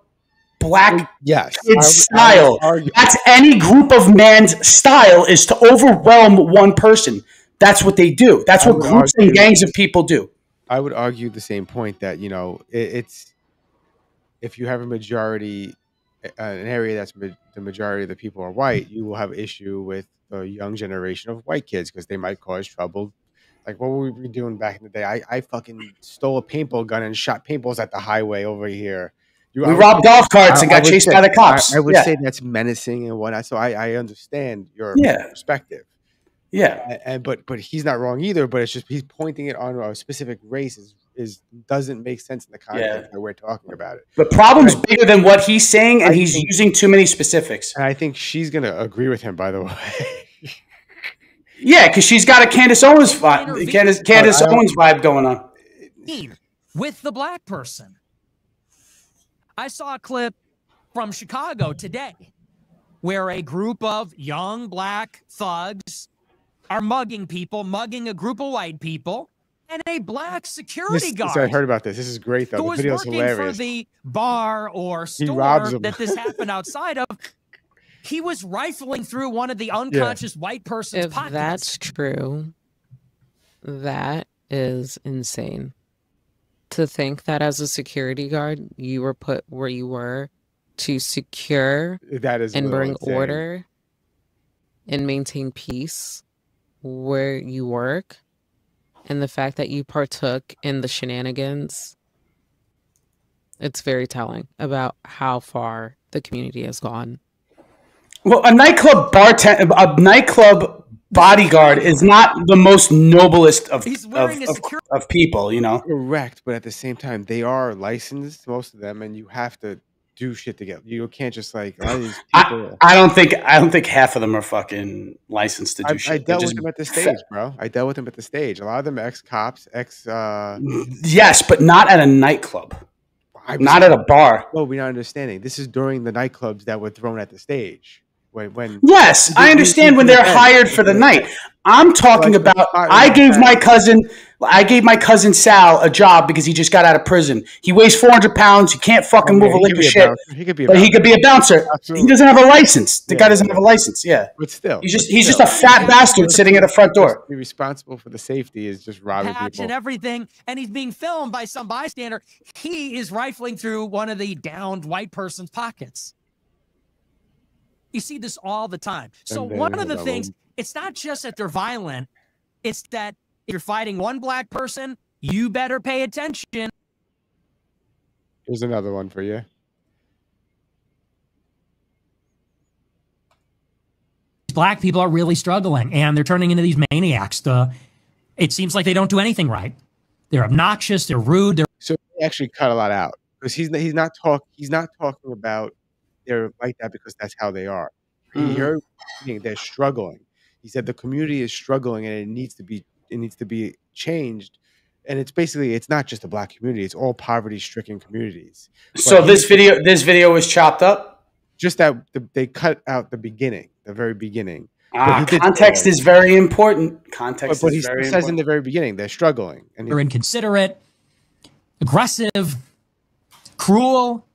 black kid's style. That's any group of man's style, is to overwhelm one person. That's what they do. That's what groups and gangs of people do. I would argue the same point that, it's if you have a majority, an area that's the majority of the people are white, you will have issue with the young generation of white kids because they might cause trouble. Like what were we doing back in the day? I fucking stole a paintball gun and shot paintballs at the highway over here. We robbed golf carts and got chased by the cops. I would say that's menacing and whatnot. So I understand your perspective. Yeah, but he's not wrong either. But it's just he's pointing it on a specific race doesn't make sense in the context that we're talking about it. The problem's bigger than what he's saying, and he's using too many specifics. And I think she's gonna agree with him. By the way, yeah, because she's got a Candace Owens vibe. Candace Owens vibe going on with the black person. I saw a clip from Chicago today where a group of young black thugs are mugging a group of white people, and a black security guard. I heard about this. This is great, though. Who The video's was working hilarious. for the bar or store that this happened outside of. He was rifling through one of the unconscious white person's pockets. If that's true, that is insane. To think that as a security guard, you were put where you were to secure and bring order and maintain peace where you work, and the fact that you partook in the shenanigans, it's very telling about how far the community has gone. Well, a nightclub bodyguard is not the most noblest of people, Correct, but at the same time, they are licensed, most of them, and you have to do shit together. You can't just like a lot of these people. I don't think half of them are fucking licensed to do shit. I dealt with them at the stage, bro. I dealt with them at the stage. A lot of them ex-cops, yes, but not at a nightclub. Not at a bar. No, we're not understanding. This is during the nightclubs that were thrown at the stage. When yes, I understand when they're hired for the night. I'm talking about. I gave my cousin Sal a job because he just got out of prison. He weighs 400 pounds. He can't fucking move a lick of shit. He could be a bouncer. Absolutely. He doesn't have a license. The guy doesn't have a license. Yeah, but still, he's just a fat bastard sitting at a front door. Be responsible for the safety is just robbing people and everything, and he's being filmed by some bystander. He is rifling through one of the downed white person's pockets. You see this all the time. So one of the things, it's not just that they're violent, it's that if you're fighting one black person, you better pay attention. Here's another one for you. Black people are really struggling, and they're turning into these maniacs. It seems like they don't do anything right. They're obnoxious, they're rude. So they actually cut a lot out because he's not talking about they're like that because that's how they are. They're struggling. He said the community is struggling and it needs to be changed. And it's not just a black community; it's all poverty-stricken communities. So this video was chopped up. Just that they cut out the very beginning, Context is very important. Context But is he very says important. in the very beginning they're struggling, and They're inconsiderate, aggressive, cruel,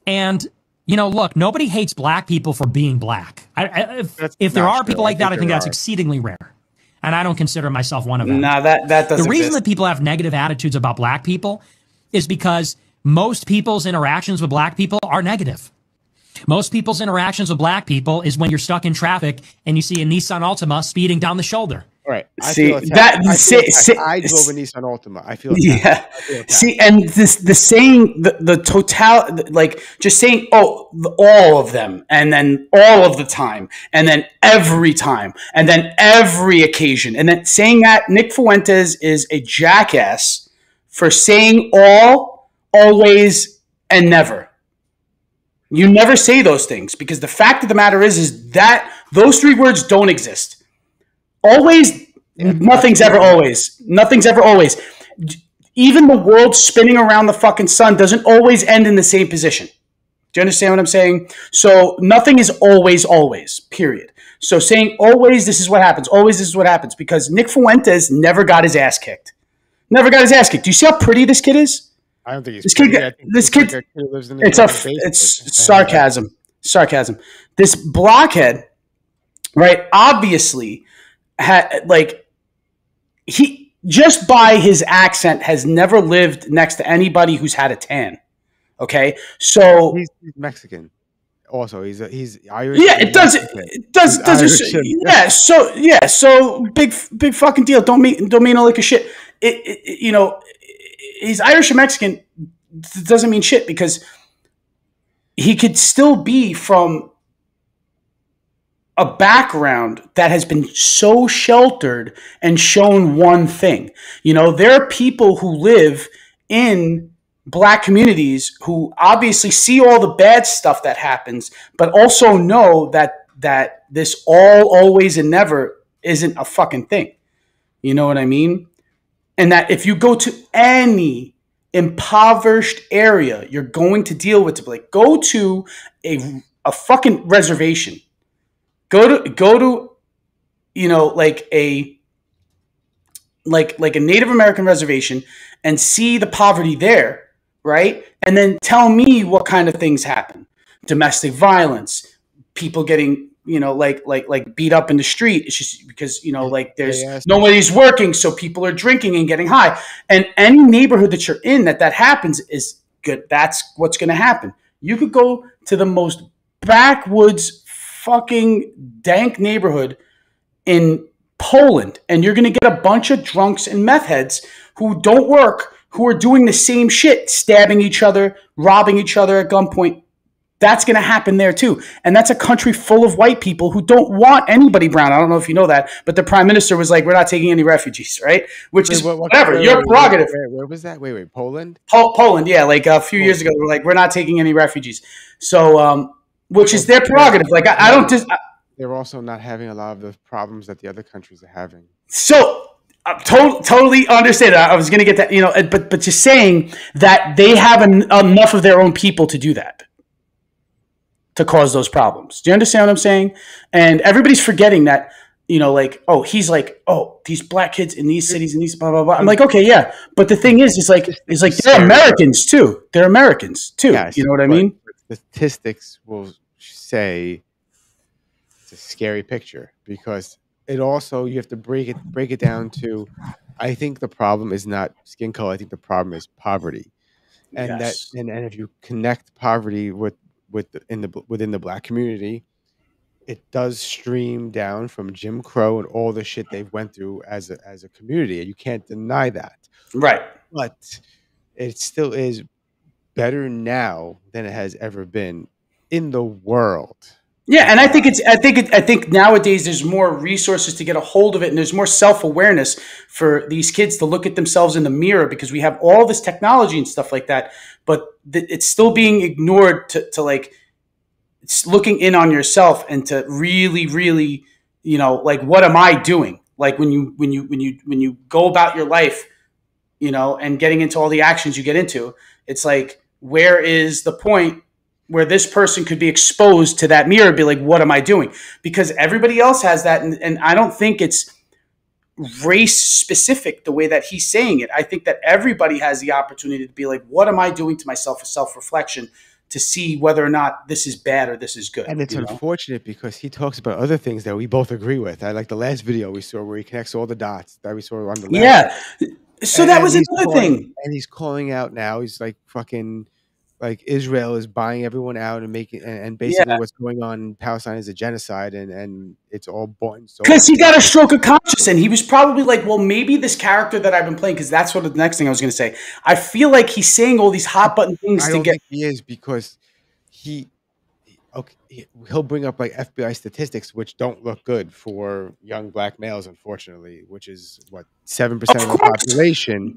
and look, nobody hates black people for being black. If there are people like that, I think that's exceedingly rare, and I don't consider myself one of them. No, that doesn't. The reason exist. that people have negative attitudes about black people is because most people's interactions with black people are negative. Most people's interactions with black people is when you're stuck in traffic and you see a Nissan Altima speeding down the shoulder. All right. I See, feel attacked. that- I, feel see- attacked. see- I drove a Nissan Altima. I feel attacked. Yeah. I feel attacked. See, and the saying, the total, like just saying, all of them, and then all of the time, and then every time, and then every occasion, and then saying that Nick Fuentes is a jackass for saying all, always, and never. You never say those things because the fact of the matter is that those three words don't exist. Always, nothing's ever always. Nothing's ever always. Even the world spinning around the fucking sun doesn't always end in the same position. Do you understand what I'm saying? So nothing is always, always, period. So saying always, this is what happens. Always, this is what happens. Because Nick Fuentes never got his ass kicked. Never got his ass kicked. Do you see how pretty this kid is? I don't think he's This kid, lives in it's sarcasm. Sarcasm. This blockhead, right? Obviously, he just by his accent has never lived next to anybody who's had a tan. Okay, so he's Mexican. Also, he's Irish. Yeah, it does. It does. Yeah. So big fucking deal. Don't mean a lick of shit. He's Irish and Mexican doesn't mean shit because he could still be from a background that has been so sheltered and shown one thing. There are people who live in black communities who obviously see all the bad stuff that happens, but also know that this all, always, and never isn't a fucking thing. You know what I mean? And that if you go to any impoverished area, you're going to deal with it. Like, go to a fucking reservation. Go to like a Native American reservation and see the poverty there, right? And then tell me what kind of things happen. Domestic violence, people getting like beat up in the street. It's just because, there's nobody's working. So people are drinking and getting high. And any neighborhood that you're in that happens is good. That's what's going to happen. You could go to the most backwoods fucking dank neighborhood in Poland and you're going to get a bunch of drunks and meth heads who don't work, who are doing the same shit, stabbing each other, robbing each other at gunpoint. That's going to happen there too. And that's a country full of white people who don't want anybody brown. I don't know if you know that, but the prime minister was like, we're not taking any refugees, right? Which is whatever, your prerogative. Where was that? Wait, Poland? Poland, yeah. Like a few years ago, they were like, we're not taking any refugees. So, which is their prerogative. Like, I don't just... They're also not having a lot of the problems that the other countries are having. So... totally understand that. I was going to get that, but just saying that they have enough of their own people to do that, to cause those problems. Do you understand what I'm saying? And everybody's forgetting that, he's like, oh, these black kids in these cities and these blah, blah, blah. I'm like, okay, yeah. But the thing is they're Americans too. They're Americans too. Yes, you know what I mean? The statistics will say it's a scary picture because it also, you have to break it down to, I think the problem is not skin color. I think the problem is poverty, and yes. and if you connect poverty within the black community, it does stream down from Jim Crow and all the shit they've went through as a community, and you can't deny that. Right, but it still is better now than it has ever been in the world. Yeah, and I think nowadays there's more resources to get a hold of it, and there's more self-awareness for these kids to look at themselves in the mirror because we have all this technology and stuff like that, but it's still being ignored to like it's looking in on yourself and to really, really, like, what am I doing? Like when you go about your life, and getting into all the actions you get into, it's like, where is the point where this person could be exposed to that mirror and be like, what am I doing? Because everybody else has that. And I don't think it's race specific the way that he's saying it. I think that everybody has the opportunity to be like, what am I doing to myself? A self-reflection to see whether or not this is bad or this is good. And it's unfortunate because he talks about other things that we both agree with. I like the last video we saw where he connects all the dots that we saw on the left. Yeah. So that was another thing. And he's calling out now. He's like fucking like Israel is buying everyone out and making and basically what's going on in Palestine is a genocide and it's all bought and sold. Because he got a stroke of conscience and he was probably like, well, maybe this character that I've been playing, because that's what the next thing I was going to say. I feel like he's saying all these hot button things I to don't get. think he is because he'll bring up like FBI statistics which don't look good for young black males, unfortunately, which is what 7% of the population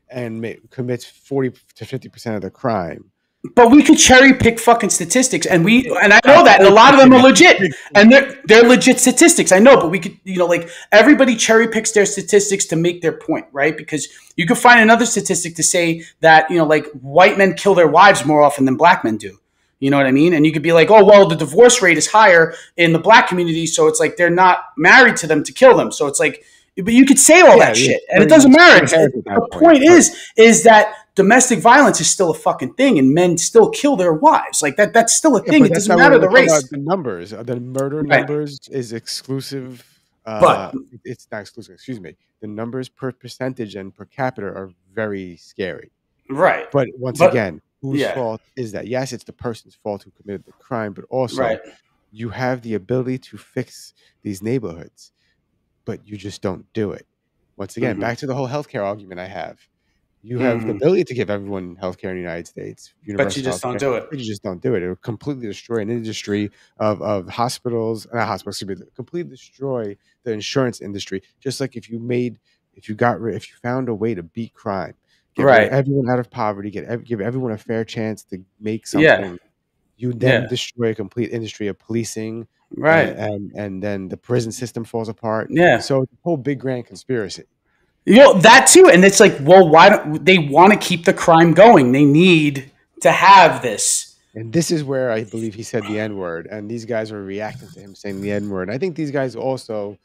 and commits 40 to 50% of the crime. But we could cherry pick fucking statistics, and I know that, and a lot of them are legit, and they're legit statistics. I know, but we could, like everybody cherry picks their statistics to make their point, right? Because you could find another statistic to say that like white men kill their wives more often than black men do. You know what I mean? And you could be like, oh, well, the divorce rate is higher in the black community, so it's like they're not married to them to kill them. So it's like, but you could say all that shit, and it doesn't matter. The point is that domestic violence is still a fucking thing, and men still kill their wives. Like that's still a thing. It doesn't matter the race. The numbers, the murder numbers is exclusive. But it's not exclusive. Excuse me. The numbers per percentage and per capita are very scary. Right. But once again, whose fault is that? Yes, it's the person's fault who committed the crime, but also you have the ability to fix these neighborhoods, but you just don't do it. Once again, back to the whole healthcare argument I have. You have the ability to give everyone healthcare in the United States. But you just don't do it. But you just don't do it. It would completely destroy an industry of hospitals, not hospitals, excuse me, completely destroy the insurance industry. Just like if you found a way to beat crime, get everyone out of poverty, give everyone a fair chance to make something. You then destroy a complete industry of policing, and then the prison system falls apart. Yeah. So it's a whole big grand conspiracy. That too, and it's like, well, why don't they want to keep the crime going? They need to have this. And this is where I believe he said the N-word, and these guys are reacting to him saying the N-word. I think these guys also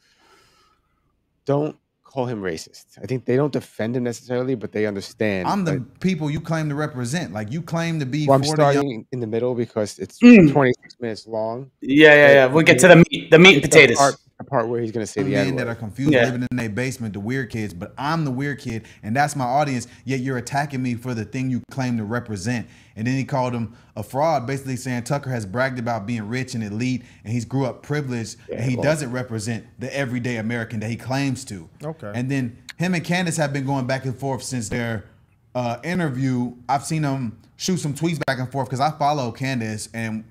don't call him racist. I think they don't defend him necessarily, but they understand. I'm the people you claim to represent. Like you claim to be. Well, I'm starting in the middle because it's 26 minutes long. Yeah. We'll get to the meat and potatoes. The part where he's going to say the N-word. That are confused, living in their basement, the weird kids. But I'm the weird kid, and that's my audience. Yet you're attacking me for the thing you claim to represent. And then he called him a fraud, basically saying Tucker has bragged about being rich and elite, and he's grew up privileged, and he doesn't represent the everyday American that he claims to. Okay. And then him and Candace have been going back and forth since their interview. I've seen them shoot some tweets back and forth because I follow Candace, and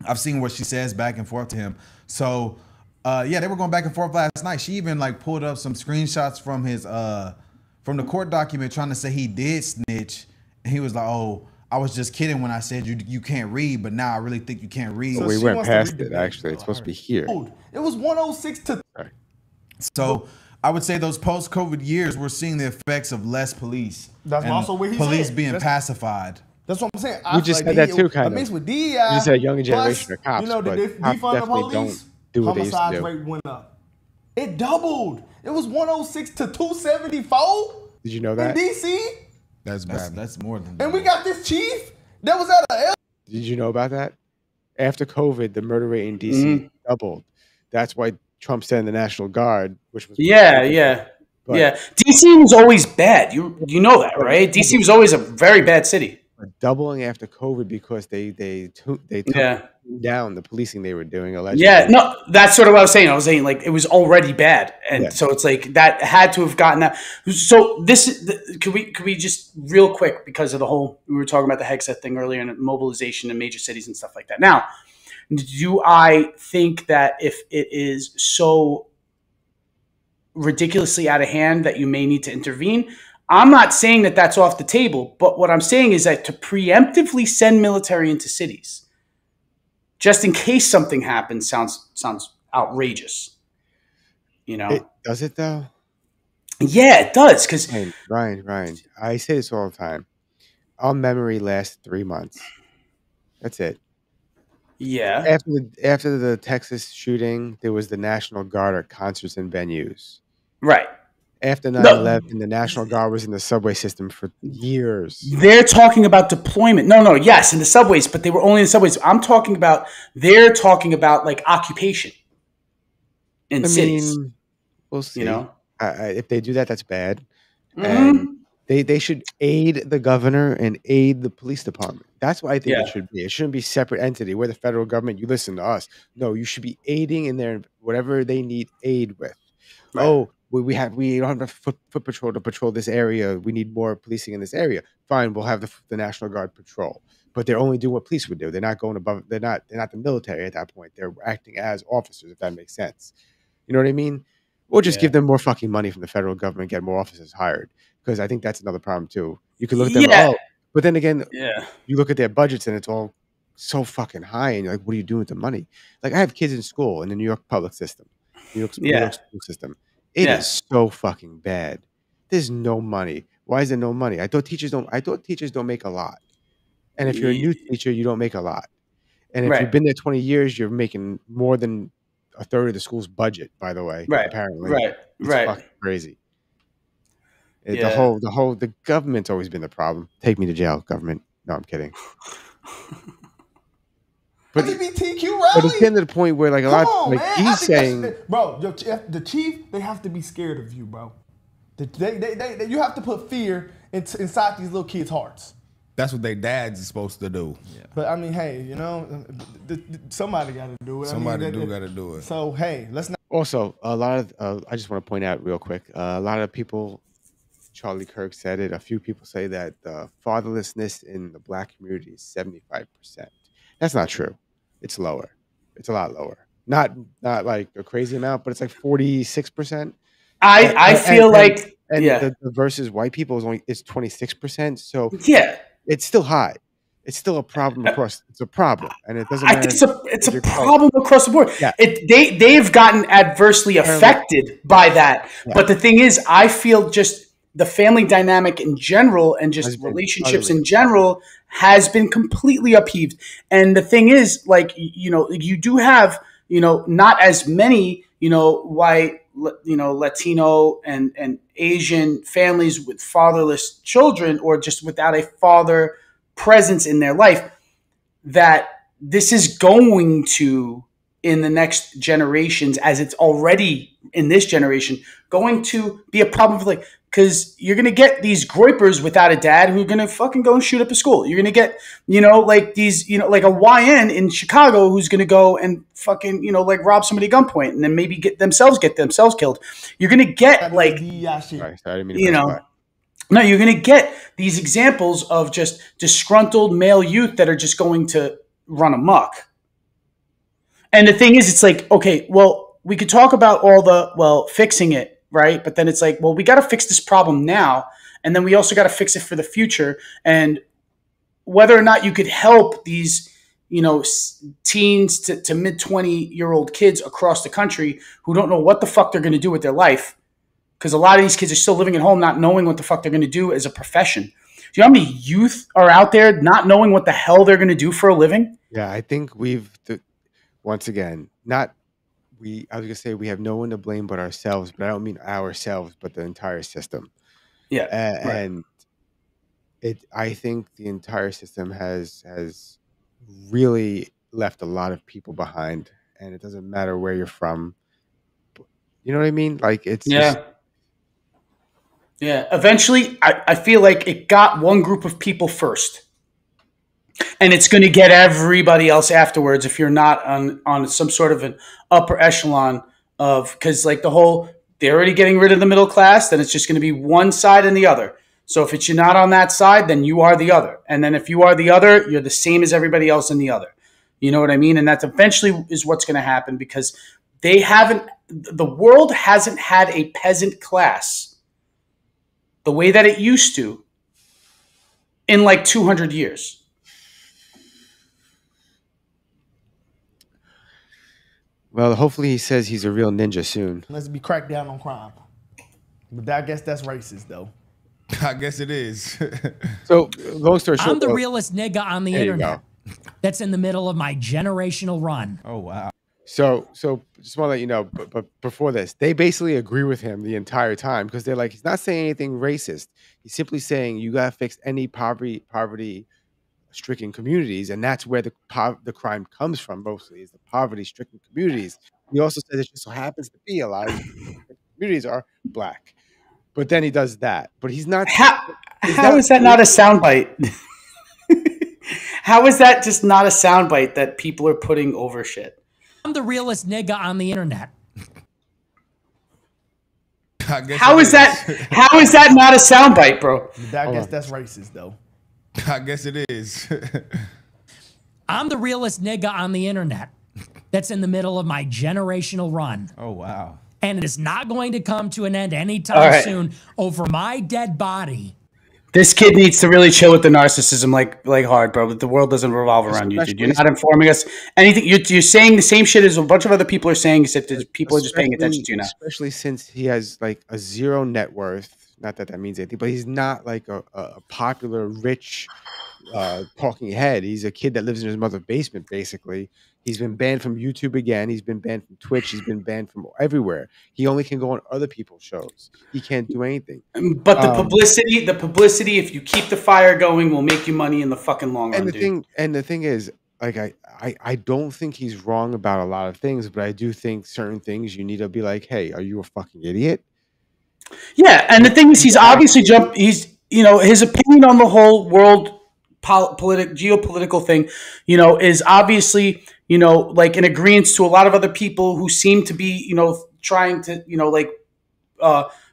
I've seen what she says back and forth to him. So. They were going back and forth last night. She even pulled up some screenshots from his from the court document trying to say he did snitch, and he was like, "Oh, I was just kidding when I said you can't read, but now I really think you can't read." So we went past it. Actually, it's supposed to be here. It was 106 to. So I would say those post-COVID years, we're seeing the effects of less police. That's also what he said. Police being pacified. That's what I'm saying. We just said that too, kind of. Mixed with DEI. You just said younger generation of cops, the defund the police. Homicide rate went up. It doubled. It was 106 to 274. Did you know that? In DC? That's bad. That's more than that. And we got this chief that was at a L. Did you know about that? After COVID, the murder rate in DC doubled. That's why Trump sent the National Guard, which was But, DC was always bad. You know that, right? DC was always a very bad city. Doubling after COVID because they took down the policing they were doing allegedly. Yeah, no, that's sort of what I was saying. I was saying like it was already bad, and so it's like that had to have gotten that. So could we just real quick, because of the whole, we were talking about the Hegseth thing earlier and mobilization in major cities and stuff like that. Now, do I think that if it is so ridiculously out of hand that you may need to intervene? I'm not saying that that's off the table, but what I'm saying is that to preemptively send military into cities, just in case something happens, sounds outrageous. Does it though? Yeah, it does. Because Ryan, I say this all the time. Our memory lasts 3 months. That's it. Yeah. After the Texas shooting, there was the National Guard at concerts and venues. Right. After 9/11, the National Guard was in the subway system for years. They're talking about deployment. No, yes, in the subways, but they were only in the subways. They're talking about like occupation in cities. We'll see. You know? If they do that, that's bad. Mhm. And they should aid the governor and aid the police department. That's what I think Yeah. it should be. It shouldn't be a separate entity. We're the federal government. You listen to us. No, you should be aiding in their whatever they need aid with. Right. Oh, we don't have enough foot patrol to patrol this area. We need more policing in this area. Fine, we'll have the National Guard patrol. But they're only doing what police would do. They're not going above. They're not the military at that point. They're acting as officers, if that makes sense. You know what I mean? Or just give them more fucking money from the federal government, get more officers hired. Because I think that's another problem too. You can look at them, but then again, you look at their budgets and it's all so fucking high, and you're like, what are you doing with the money? Like I have kids in school in the New York public system, New York school system. It is so fucking bad. There's no money. Why is there no money? I thought teachers don't make a lot. And if you're a new teacher, you don't make a lot. And if you've been there 20 years, you're making more than a third of the school's budget, by the way. Right. Apparently. It's fucking crazy. The government's always been the problem. Take me to jail, government. No, I'm kidding. But LGBTQ rally. But it's getting to the point where like he's saying, bro, the chief, they have to be scared of you, bro. You have to put fear inside these little kids' hearts. That's what their dads are supposed to do. Yeah. But I mean, hey, you know, somebody got to do it. Somebody got to do it. So hey, let's not. Also, a lot of I just want to point out real quick. A lot of people, Charlie Kirk said it. A few people say that the fatherlessness in the black community is 75%. That's not true. It's lower. It's a lot lower. Not like a crazy amount, but it's like 46%. I feel like the versus white people is 26%. So yeah, it's still high. It's still a problem across. It's a problem, and it doesn't matter. It's a problem across the board. Yeah. They've gotten adversely affected by that. Yeah. But the thing is, I feel just the family dynamic in general and just relationships in general has been completely upheaved. And the thing is, like, you know, you do have, you know, not as many, you know, white, you know, Latino and Asian families with fatherless children or just without a father presence in their life, that this is going to, in the next generations, as it's already in this generation, going to be a problem for like, because you're going to get these groypers without a dad who are going to fucking go and shoot up a school. You're going to get, you know, like these, you know, like a YN in Chicago who's going to go and fucking, you know, like rob somebody at gunpoint and then maybe get themselves killed. You're going to get like, you know, no, you're going to get these examples of just disgruntled male youth that are just going to run amok. And the thing is, it's like, okay, well, we could talk about all fixing it. Right. But then it's like, well, we got to fix this problem now. And then we also got to fix it for the future. And whether or not you could help these, you know, teens to mid 20-year-old kids across the country who don't know what the fuck they're going to do with their life. Because a lot of these kids are still living at home, not knowing what the fuck they're going to do as a profession. Do you know how many youth are out there not knowing what the hell they're going to do for a living? Yeah, I think once again, I was going to say we have no one to blame but ourselves, but I don't mean ourselves, but the entire system. Yeah. And I think the entire system has really left a lot of people behind, and it doesn't matter where you're from. You know what I mean? Like it's Yeah. Eventually, I feel like it got one group of people first. And it's going to get everybody else afterwards if you're not on some sort of an upper echelon of, because like they're already getting rid of the middle class, then it's just going to be one side and the other. So if you're not on that side, then you are the other. And then if you are the other, you're the same as everybody else in the other. You know what I mean? And that eventually is what's going to happen because the world hasn't had a peasant class the way that it used to in like 200 years. Well, hopefully he says he's a real ninja soon. Let's be cracked down on crime. But I guess that's racist, though. I guess it is. So, long story short, I'm the realest nigga on the internet. that's in the middle of my generational run. Oh, wow. So just want to let you know, but before this, they basically agree with him the entire time because they're like, he's not saying anything racist. He's simply saying you got to fix any poverty-stricken communities, and that's where the crime comes from mostly, is the poverty-stricken communities. He also says it just so happens to be a lot of communities are black. But then he does that. But he's not. How is that not a soundbite? How is that just not a soundbite that people are putting over shit? I'm the realest nigga on the internet. How is that not a soundbite, bro? I guess that's racist, though. I guess it is. I'm the realest nigga on the internet. That's in the middle of my generational run. Oh, wow. And it is not going to come to an end anytime soon over my dead body. This kid needs to really chill with the narcissism like hard, bro. But the world doesn't revolve around you, dude. You're not informing us anything. You're saying the same shit as a bunch of other people are saying, except that people are just paying attention to you now. Especially since he has like a zero net worth. Not that means anything, but he's not like a popular, rich talking head. He's a kid that lives in his mother's basement, basically. He's been banned from YouTube again. He's been banned from Twitch. He's been banned from everywhere. He only can go on other people's shows. He can't do anything. But the publicity, if you keep the fire going, will make you money in the fucking long run, dude. And the thing is, like, I don't think he's wrong about a lot of things, but I do think certain things you need to be like, hey, are you a fucking idiot? Yeah, and the thing is, he's obviously jumped. He's, his opinion on the whole world geopolitical thing, is obviously, like in agreement to a lot of other people who seem to be, trying to,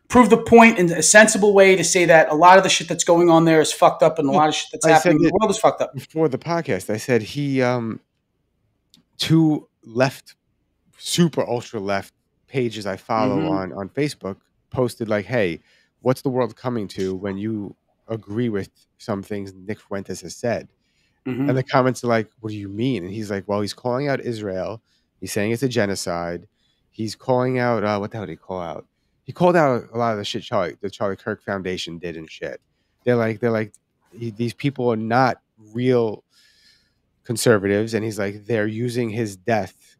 prove the point in a sensible way to say that a lot of the shit that's going on there is fucked up and a lot of shit that's happening in the world is fucked up. Before the podcast, I said he, two left, super ultra left pages I follow on Facebook posted like, hey, what's the world coming to when you agree with some things Nick Fuentes has said? And the comments are like, what do you mean? And he's like, well, he's calling out Israel. He's saying it's a genocide. He's calling out, what the hell did he call out? He called out a lot of the shit the Charlie Kirk Foundation did and shit. They're like, these people are not real conservatives. And he's like, they're using his death.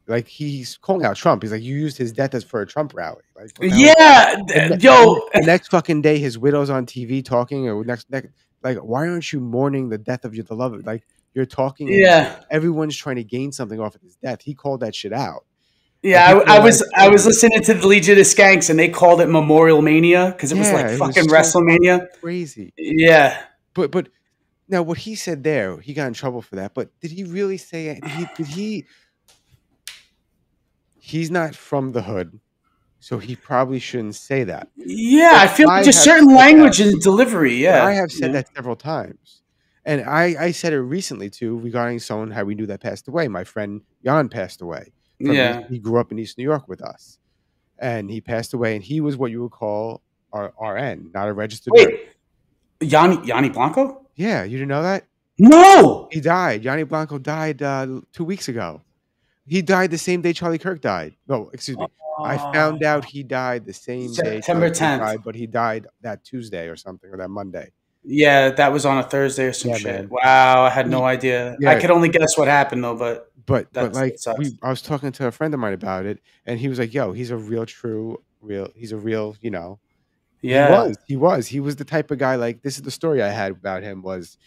Like, he's calling out Trump. He's like, you used his death as for a Trump rally. Like, the next fucking day, his widow's on TV talking, or next, like, why aren't you mourning the death of your beloved? Like, you're talking. Yeah. Everyone's trying to gain something off of his death. He called that shit out. Yeah, I was listening to the Legion of Skanks, and they called it Memorial Mania because it was like fucking WrestleMania. Crazy. Yeah. But now what he said there, he got in trouble for that. But did he really say it? He's not from the hood, so he probably shouldn't say that. Yeah, I feel like just certain language and delivery. Yeah, I have said that several times, and I said it recently too regarding someone how we knew that passed away. My friend Jan passed away. He grew up in East New York with us, and he passed away. And he was what you would call our RN, not a registered. Wait, Yanni Blanco? Yeah, you didn't know that? No, he died. Yanni Blanco died 2 weeks ago. He died the same day Charlie Kirk died. No, excuse me. I found out he died the same day. September 10th. But he died that Tuesday or something, or that Monday. Yeah, that was on a Thursday or some shit. Man. Wow, I had no idea. Yeah. I could only guess what happened, though, but like, I was talking to a friend of mine about it, and he was like, yo, he's a real, Yeah. He was the type of guy, like, this is the story I had about him was,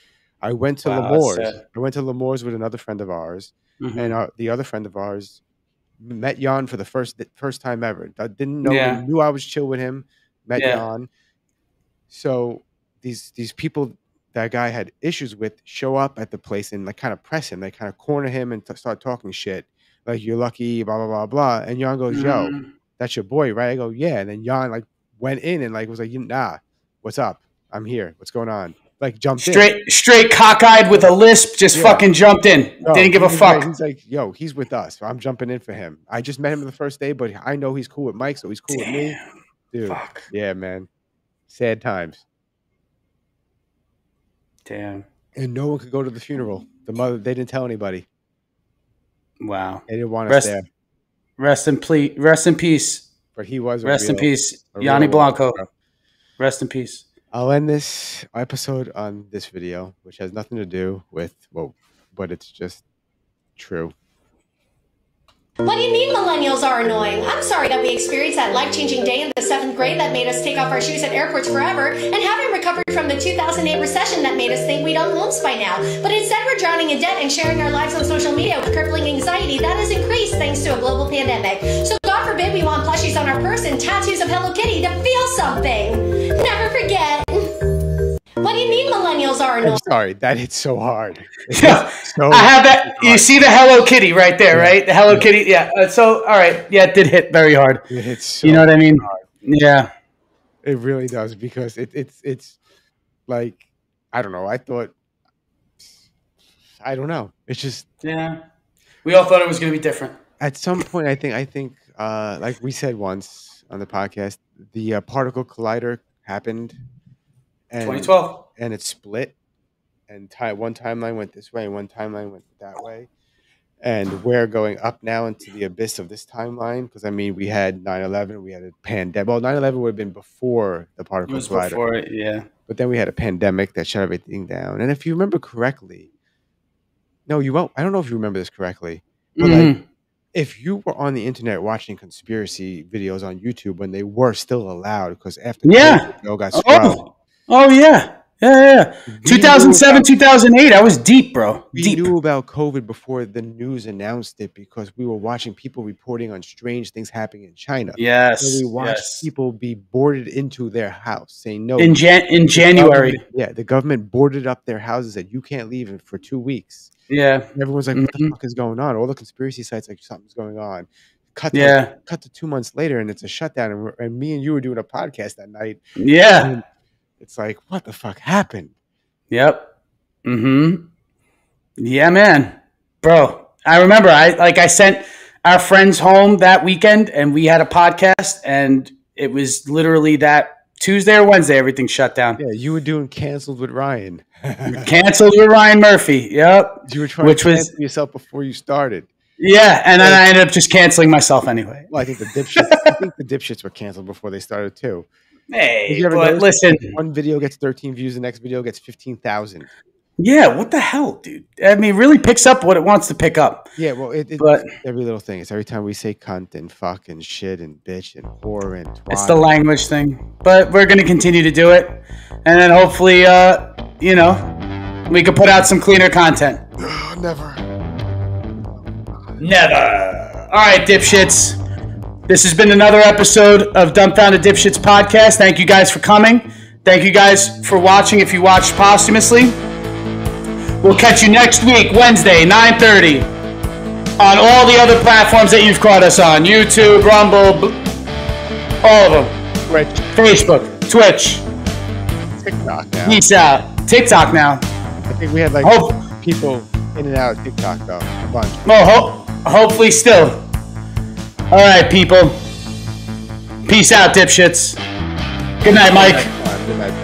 I went to L'Amour's with another friend of ours. And the other friend of ours met Jan for the first time ever. I didn't know. Yeah. Knew I was chill with him. Met Jan. So these people that guy had issues with show up at the place and like kind of press him. They kind of corner him and start talking shit. Like, you're lucky, blah blah blah blah. And Jan goes, "Yo, that's your boy, right?" I go, "Yeah." And then Jan like went in and like was like, "Nah, what's up? I'm here. What's going on?" Like, jumped in. Straight cockeyed with a lisp, just fucking jumped in. No, didn't give a fuck. He's like, yo, he's with us. So I'm jumping in for him. I just met him the first day, but I know he's cool with Mike, so he's cool with me. Dude, yeah, man. Sad times. Damn. And no one could go to the funeral. The mother, they didn't tell anybody. Wow. They didn't want us there. Rest in peace. But he was in peace. Yanni Blanco. Rest in peace. I'll end this episode on this video, which has nothing to do with, well, but it's just true. What do you mean millennials are annoying? I'm sorry that we experienced that life-changing day in the 7th grade that made us take off our shoes at airports forever, and haven't recovered from the 2008 recession that made us think we'd own homes by now. But instead we're drowning in debt and sharing our lives on social media with crippling anxiety that has increased thanks to a global pandemic. So God forbid we want plushies on our purse and tattoos of Hello Kitty to feel something. Never forget. What do you mean millennials are annoying? I'm sorry, that hit so hard. I have that. You see the Hello Kitty right there, right? The Hello Kitty. Yeah. So, all right. Yeah, it did hit very hard. It hits so you know what I mean? hard. Yeah. It really does, because it's like, I don't know. I don't know. It's just, yeah. We all thought it was going to be different. At some point, I think, like we said once on the podcast, the particle collider happened. And, 2012. And it split. And one timeline went this way, and one timeline went that way. And we're going up now into the abyss of this timeline. Because, I mean, we had 9/11, we had a pandemic. Well, 9/11 would have been before the particle collider. Before it, yeah. But then we had a pandemic that shut everything down. And if you remember correctly, no, you won't. I don't know if you remember this correctly. But like, if you were on the internet watching conspiracy videos on YouTube when they were still allowed, because after the got scrubbed. Oh, yeah. Yeah. 2007, 2008. I was deep, bro. We knew about COVID before the news announced it, because we were watching people reporting on strange things happening in China. Yes. So we watched people be boarded into their house, saying no. In January. The government boarded up their houses that you can't leave for 2 weeks. Yeah. And everyone's like, what the fuck is going on? All the conspiracy sites like something's going on. Cut to 2 months later, and it's a shutdown. And me and you were doing a podcast that night. Yeah. And it's like, what the fuck happened? Yep. Yeah, man. Bro, I remember I sent our friends home that weekend, and we had a podcast, and it was literally that Tuesday or Wednesday, everything shut down. Yeah, you were doing Canceled with Ryan. Canceled with Ryan Murphy. Yep. You were trying to cancel yourself before you started. Yeah, and then I ended up just canceling myself anyway. Well, I think the dipshits were canceled before they started too. Hey, but listen. One video gets 13 views, the next video gets 15,000. Yeah, what the hell, dude? I mean, it really picks up what it wants to pick up. Yeah, well, but every little thing. It's every time we say cunt and fuck and shit and bitch and whore and twat. It's the language thing. But we're going to continue to do it. And then hopefully, we can put out some cleaner content. Never. All right, dipshits. This has been another episode of Dumbfounded Dipshits Podcast. Thank you guys for coming. Thank you guys for watching if you watched posthumously. We'll catch you next week, Wednesday, 9:30, on all the other platforms that you've caught us on. YouTube, Rumble, all of them. Twitch. Facebook, Twitch. TikTok now. Peace out. TikTok now. I think we had like people in and out of TikTok though. A bunch. Oh, hopefully still. All right, people. Peace out, dipshits. Good night, Mike. Good night.